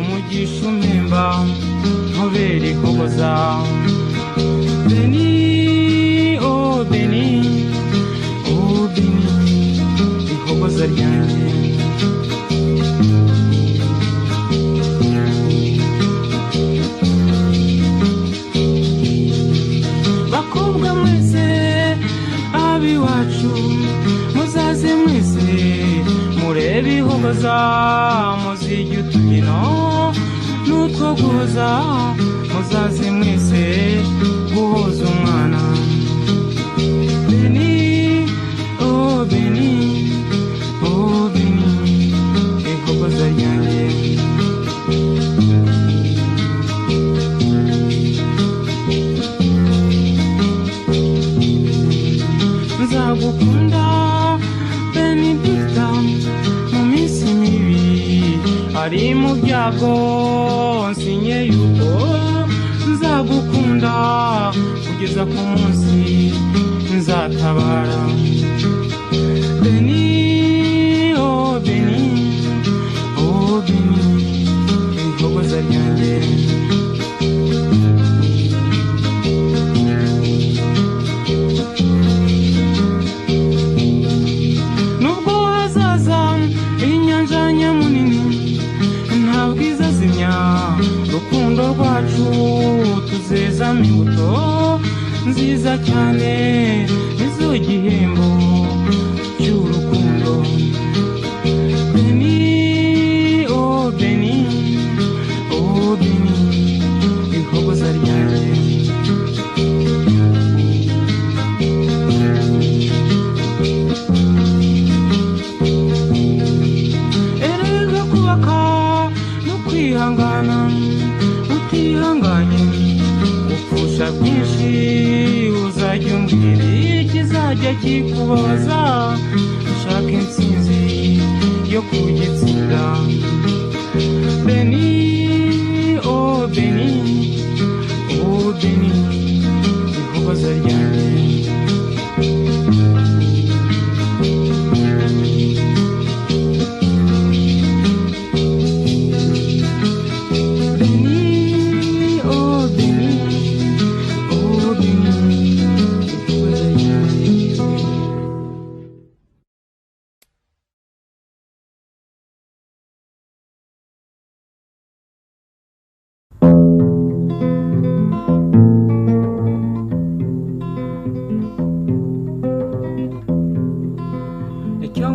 umugisha umpemba nkobera ihogoza. Beni, oh Beni, oh Beni, ihogoza ryanjye. Bakobwa mwese abiwacu muzaze mwese murebe ihogoza, muzige utumino n'utwo guhoza, muzaze mwese guhoza umwana. Beni, oh Beni, oh Beni, ihogoza ryanjye. Nzagukunda Benedicta mu minsi mibi ari mu byago, nsinye yuko nzagukunda kugeza ku munsi nzatabara. Beni, oh Beni, oh Beni, ihogoza ryanjye. Nubwo hazaza inyanja nyamunini nta bwiza zimya rukundo rwacu, tuzezamo imbuto nziza cyane nizo gihembo cy'urukundo. Beni, oh Beni, oh Beni, ihogoza ryanjye. Erega kubaka no kwihangana, utihanganye upfusha byinshi, uzajya umbwira ikizajya kikubabaza, ushaka intsinzi yo kugitsinda. Beni, oh Beni, oh Beni, ihogoza ryanjye.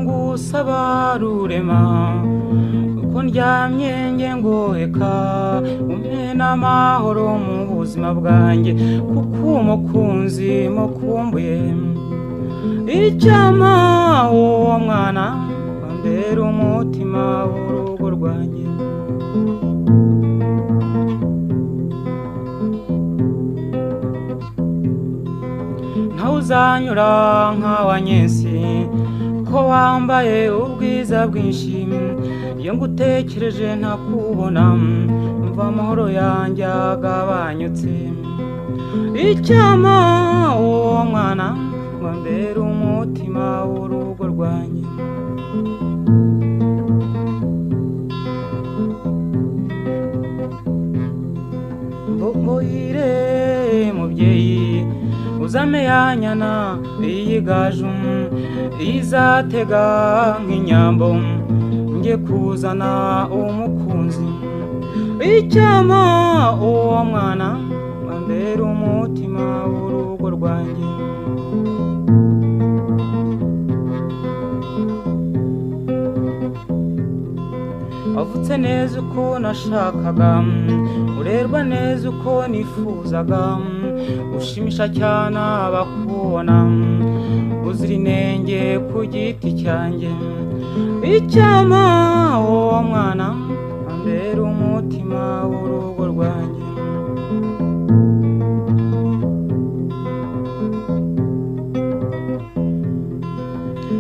Ngusaba rurema uko ndyamye nge ngoheka, umpe n'amahoro mu buzima bwanjye, kuko umukunzi mukumbuye. Icyama uwo mwana wambera umutima w'urugo rwanjye. Ntawuzanyura nkawa Nyensi ko wambaye ubwiza bwinshi, iyo ngutekereje ntakubona mva amahoro yanjye agabanyutse. Icyama uwo mwana wambera umutima w'urugo rwanjye. Mbohire mubyeyi uzame yanyana iyigaju, izatega nk'inyambo nge kuzana umukunzi. Icyama uwo mwana wambera umutima w'urugo rwanjye. Wavutse neza uko nashakaga, urerwa neza uko nifuzaga, ushimisha cyane abakubona, uzira inenge ku giti cyanjye. icyama uwo mwana ambera umutima w'urugo rwanjye.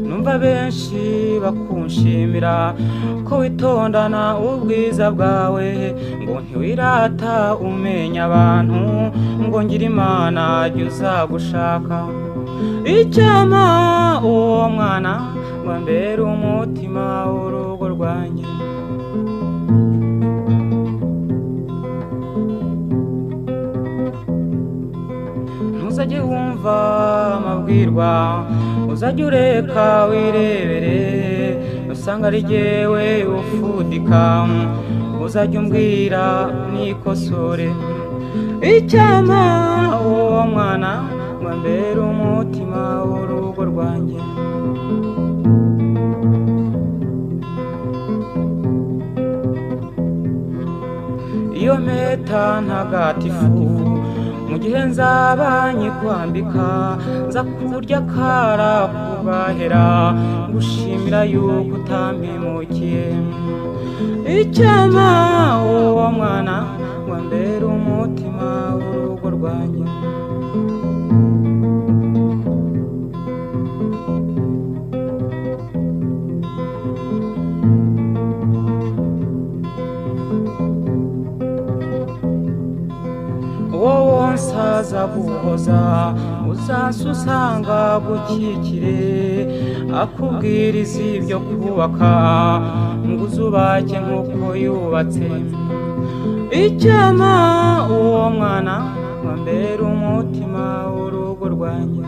Numva benshi bakunshimira ko witondana ubwiza bwawe, ngo ntiwirata umenya abantu, ngo ngira Imana jya uzagushaka. Icyama uwo mwana ngo ambere umutima w'urugo rwanjye. Ntuzajye wumva amabwirwa, uzajye ureka wirebere, usanga ari jyewe ufudika, uzajye umbwira nikosore. Icyama uwo mwana ngo ambere umutima w'urugo rwanjye. Iyo mpeta ntagatifu mu gihe nzaba nyikwambika, nza kurya akara kubahera, ngushimira yuko utampemukiye. Icyama uwo mwana ngo ambere umutima w'urugo rwanjye. Wowe nsaza guhoza uzansusanga gukikire, akubwiriza ibyo kubaka ngo uzubake nk'uko yubatse. Icyama uwo mwana ngo ambere umutima w'urugo rwanjye.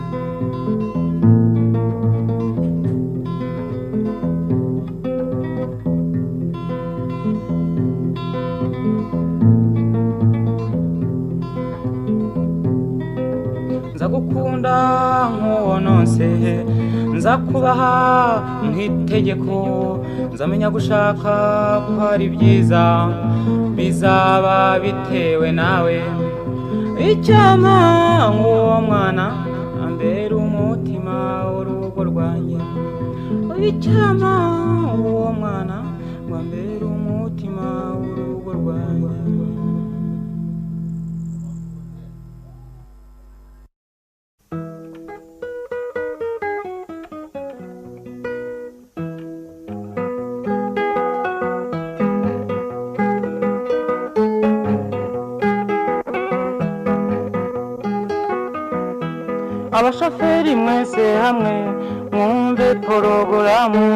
Nzagukunda nk'uwo nonse, nzakubaha nk'itegeko, nzamenya gushaka ko ari byiza, bizaba bitewe nawe. Icyama nk'uwo mwana ambere umutima w'urugo rwanjye. Icyama uwo mwana ngo ambere umutima w'urugo rwanjye. Abashoferi mwese hamwe mwumve porogaramu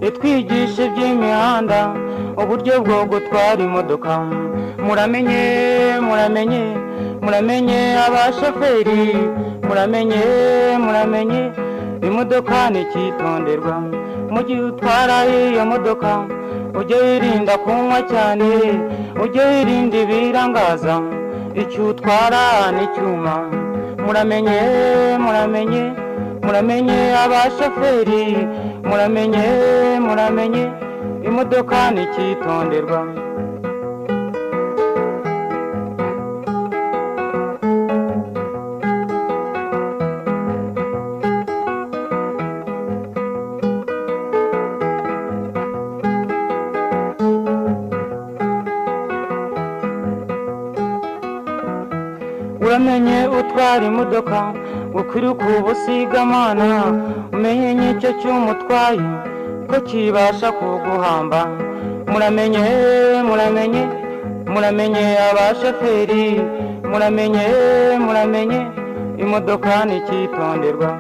itwigisha iby'imihanda, uburyo bwo gutwara imodoka. Muramenye muramenye muramenye abashoferi, muramenye muramenye imodoka ni icyitonderwa. Mu gihe utwara iyo modoka ujye wirinda kunywa cyane, ujye wirinda ibirangaza, icyo utwara n'icyuma. Muramenye muramenye muramenye abashoferi, muramenye muramenye imodoka ni icyitonderwa. Uramenye utwara imodoka ukwiruka ubusigamana, umenye n'icyo cy'umutwaye ko kibasha kuguhamba. Muramenye muramenye muramenye abashoferi, muramenye muramenye imodoka ni icyitonderwa.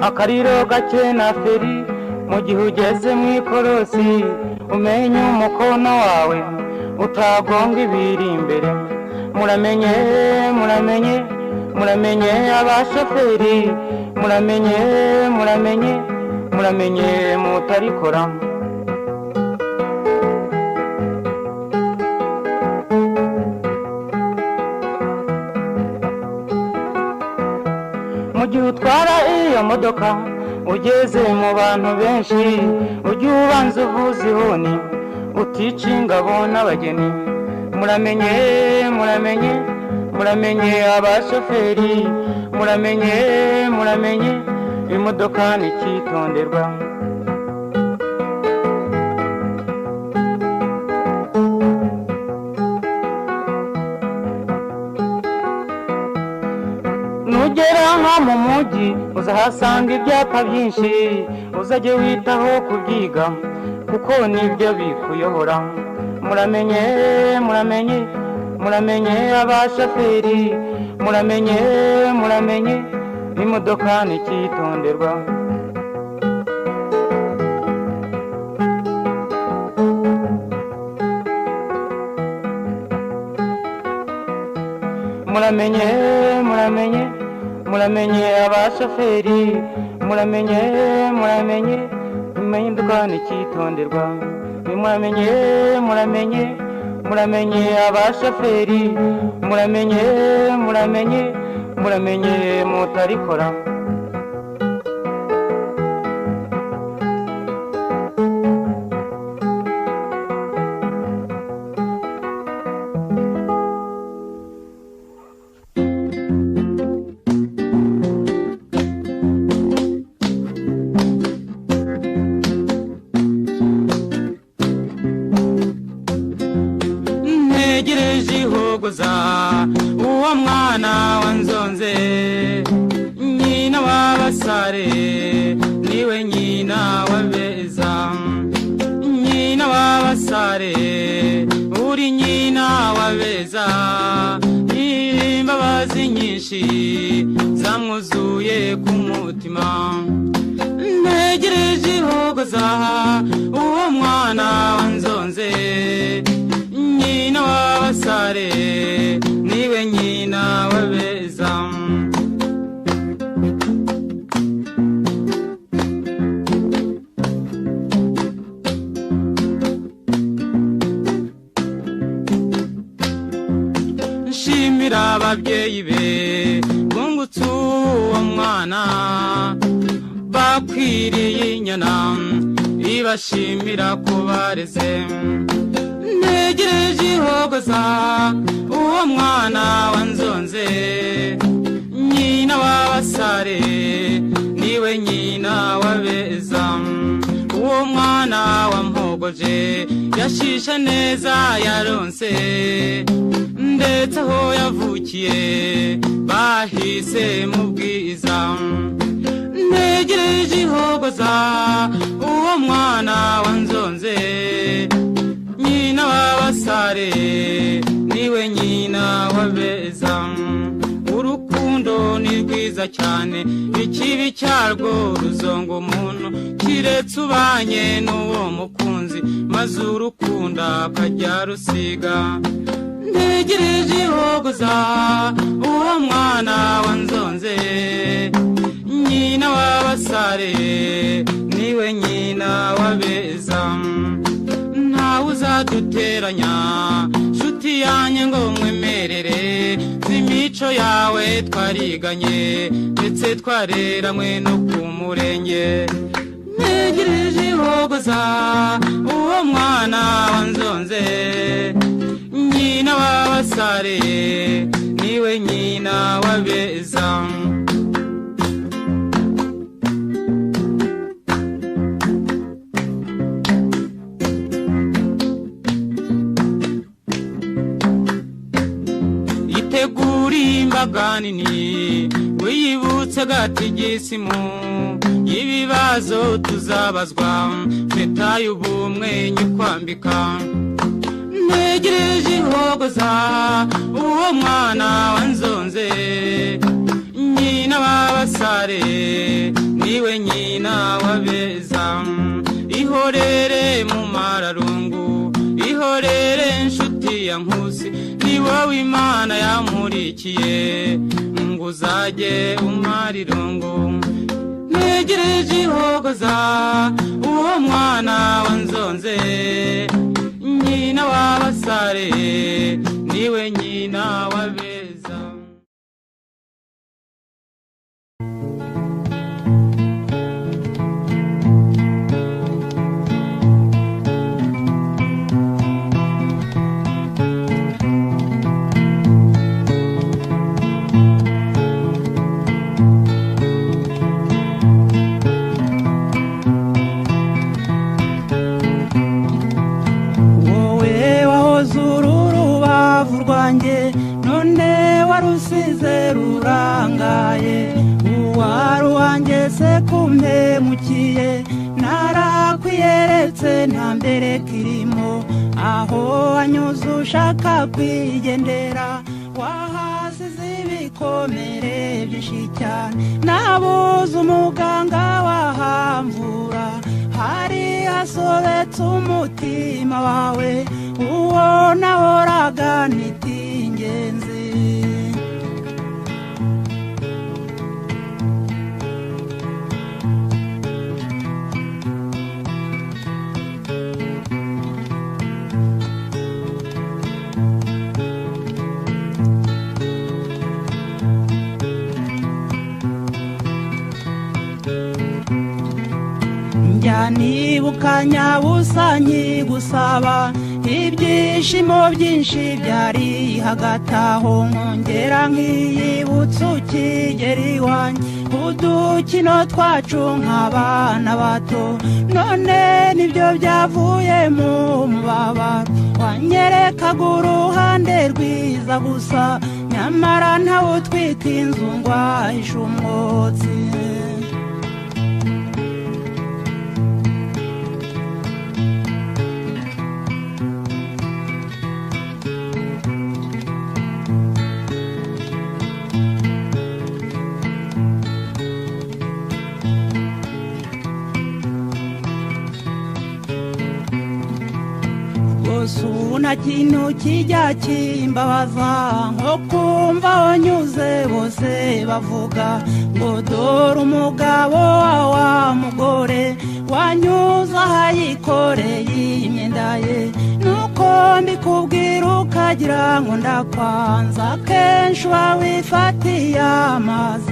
Akariro gake na feri mu gihe ugeze mu ikorosi, umenye umukono wawe utagonga ibiri imbere. Muramenye muramenye muramenye abashoferi, muramenye muramenye muramenye mutarikora. Mu gihe utwara iyo modoka ugeze mu bantu benshi, ujye ubanza uvuza ihoni utica ingabo n'abageni. muramenye muramenye muramenye abashoferi muramenye muramenye imodoka n'ikitonderwa nugera nko mu mujyi uzahasanga ibyapa byinshi uzajye witaho kubyiga kuko nibyo bikuyobora muramenye muramenye muramenye abashoferi muramenye muramenye imodoka n'ikitonderwa muramenye muramenye muramenye abashoferi muramenye muramenye imodoka n'ikitonderwa muramenye muramenye muramenye abashoferi muramenye muramenye muramenye mutarikora uwo mwana wanzonze nyina w'abasare niwe nyina w'abeza nyina w'abasare uri nyina w'abeza imbabazi nyinshi zamwuzuye ku mutima ntegereje ihogoza uwo mwana wanzonze nyina w'abasare niwe nyina w'abeza nshimira ababyeyi be bungutse uwo mwana bakwiriye inyana ibashimira ko bareze ntegereje ihogoza uwo mwana wanzonze nyina w'abasare niwe nyina w'abeza uwo mwana wampogoje yashishe neza yaronse ndetse aho yavukiye bahise mu bwiza ntegereje ihogoza uwo mwana wanzonze nyina w'abasare niwe nyina w'abeza urukundo ni rwiza cyane ikibi cyarwo ruzonga umuntu kiretse ubanye n'uwo mukunzi maze urukunda akajya rusiga ntegereje ihogoza uwo mwana wanzonze nyina w'abasare niwe nyina w'abeza ntawe uzaduteranya nshuti yanjye ngo mwemerere z'imico yawe twariganye ndetse twareranywe no ku murenge ntegereje ihogoza uwo mwana wanzonze nyina w'abasare niwe nyina w'abeza imbaga nini wiyibutse gatigisimu y'ibibazo tuzabazwa mpeta y'ubumwe nyukwambika ntegereje ihogoza uwo mwana wanzonze nyina w'abasare niwe nyina w'abeza ihorere mu mararungu ihorere nshuti ya nkusi ni wowe imana yamurikiye ngo uzajye umara irungu ntegereje ihogoza uwo mwana wanzonze nyina w'abasare niwe nyina w'abeza rwanjye none warusize rurangaye uwari uwanjye se kumpemukiye narakwiyeretse nta mbere kirimo aho wanyuze ushaka kwigendera wahasize ibikomere byinshi cyane nabuze umuganga wahamvura hari hasobetse umutima wawe uwo nahoraga niti ingenzi nibukanya busa nkigusaba ibyishimo byinshi byari hagati aho nkongera nkiyibutsa ukigera iwanjye udukino twacu nk'abana bato none nibyo byavuye mu mubabaro wanyerekaga uruhande rwiza gusa nyamara ntawe utwika inzu ngo ahishe umwotsi nta kintu kijya kimbabaza nko kumva wanyuze bose bavuga ngo dore umugabo wa mugore wanyuze ahayikoreye imyenda ye nuko mbikubwira ukagira ngo ndakwanza kenshi wawifatiye amazi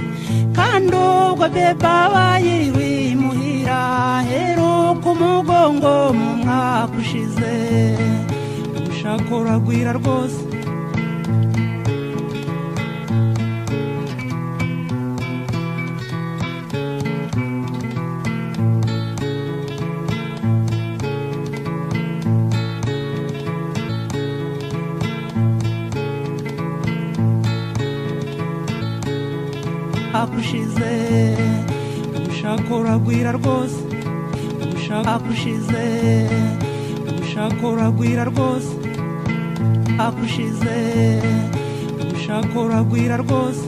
kandi ubwo beba bayiriwe imuhira heruka umugongo mu mwaka ushize ushaka uragwira rwose akushize ushaka uragwira rwose ushaka kushize ushaka uragwira rwose akushize ushaka uragwira rwose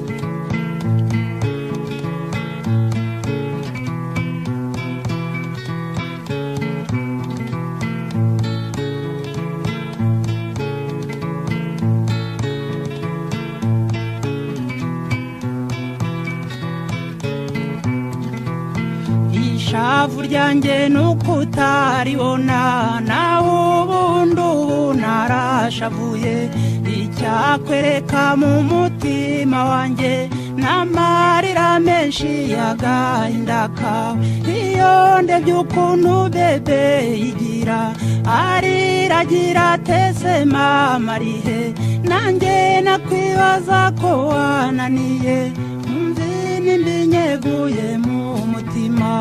ishavu ryanjye nuko utaribona nawe ubundi ubu narashavuye icyakwereka mu mutima wanjye n'amarira menshi y'agahinda kawe iyo ndebye ukuntu bebe igira ariragira atese mama arihe nanjye nakwibaza ko wananiye mvi nimbi nyeguye mu mutima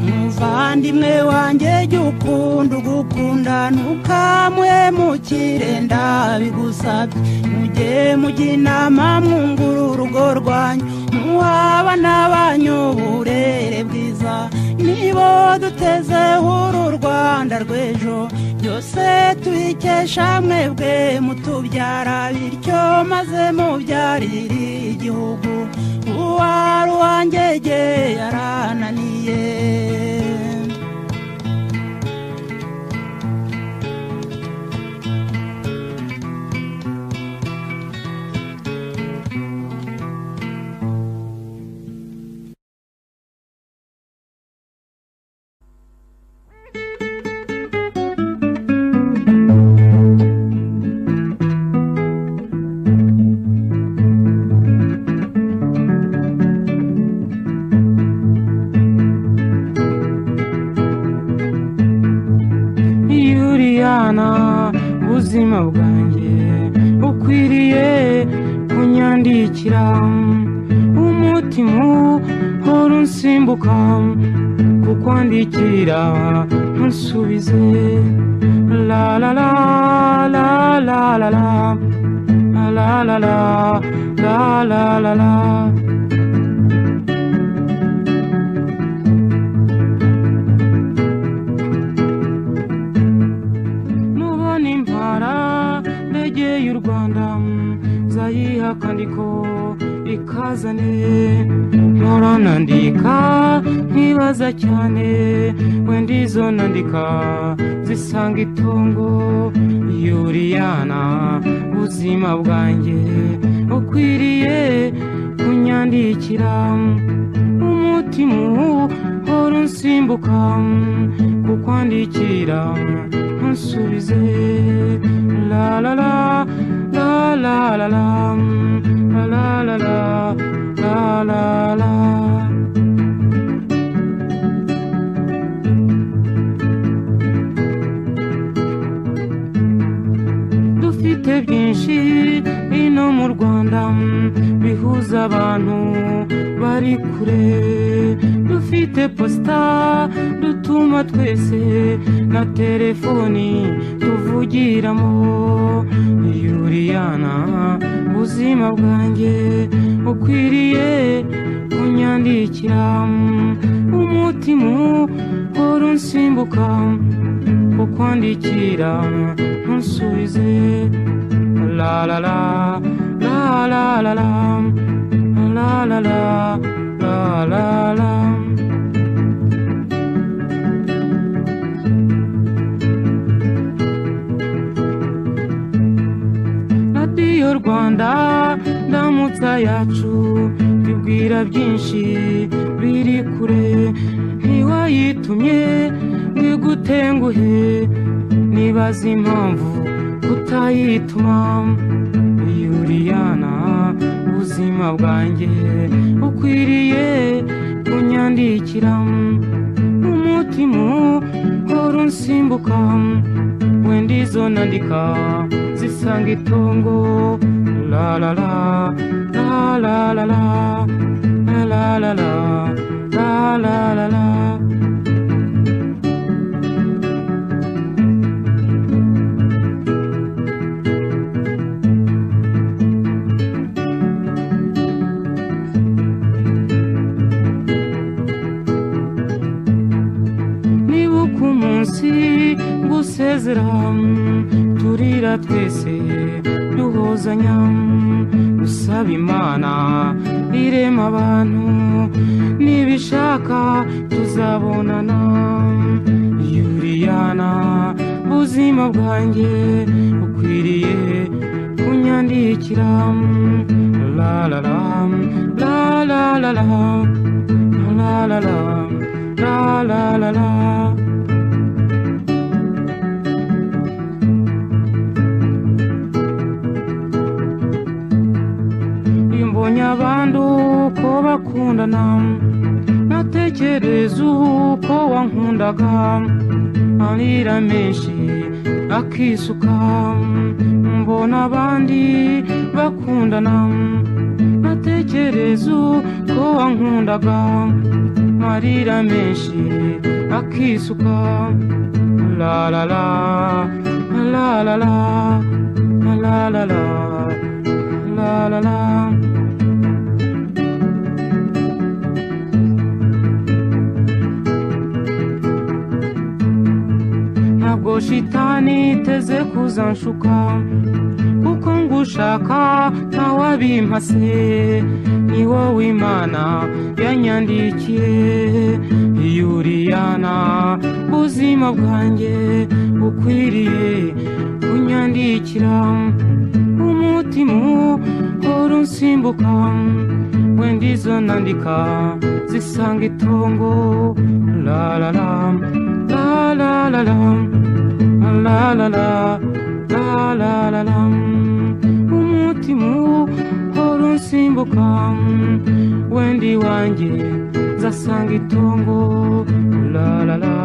muvandimwe wanjye jya ukunda ugukunda ntukamwemukire ndabigusabye mujye mujya inama mwungura urugo rwanyu muhaba n'abanyu uburere bwiza nibo dutezeho uru Rwanda rw'ejo byose tubikesha mwebwe mutubyara bityo maze mubyarire igihugu uwari uwanjye yarananiye kunyandikira umutima uhora unsimbuka kukwandikira ntusubize la la la la la la la la la la la la la la nubona impara ndegeye u Rwanda zayiha kandiko ikazane mpora nandika nkibaza cyane wenda izo nandika zisanga itongo Yuriyana buzima bwanjye ukwiriye kunyandikira umutima uhora unsimbuka kukwandikira ntusubize la la la la la la la la la la la la la dufite byinshi ino mu Rwanda bihuza abantu bari kure dufite posta dutuma twese na telefoni tuvugiramo Yuriyana buzima bwanjye ukwiriye kunyandikira umutima uhora unsimbuka kukwandikira ntusubize la la la la la la la la la la la la la radiyo Rwanda ndamutsa yacu tubwira byinshi biri kure ntiwayitumye bigutenguhe nibaza impamvu utayituma Yuriyana buzima bwanjye ukwiriye kunyandikira umutima uhora unsimbuka wenda izo nandika zisanga itongo la la la la la la la la la la la la la la gusezera turira twese duhozanya usaba Imana irema abantu nibishaka tuzabonana Yuriyana buzima bwanjye ukwiriye kunyandikira la la la la la la la la la la la la la abantu uko bakundana natekereza uko wankundaga amarira menshi akisuka mbona abandi bakundana natekereza uko wankundaga amarira menshi akisuka la la la la la la la la la la la la ntabwo shitani iteze kuzanshuka kuko ngushaka ntawabimpase ni wowe Imana yanyandikiye Yuriyana buzima bwanjye ukwiriye kunyandikira umutima uhora unsimbuka wenda izo nandika zisanga itongo la la la la la la la la la la la la la umutima uhora unsimbuka wenda iwanjye zasanga itongo la la la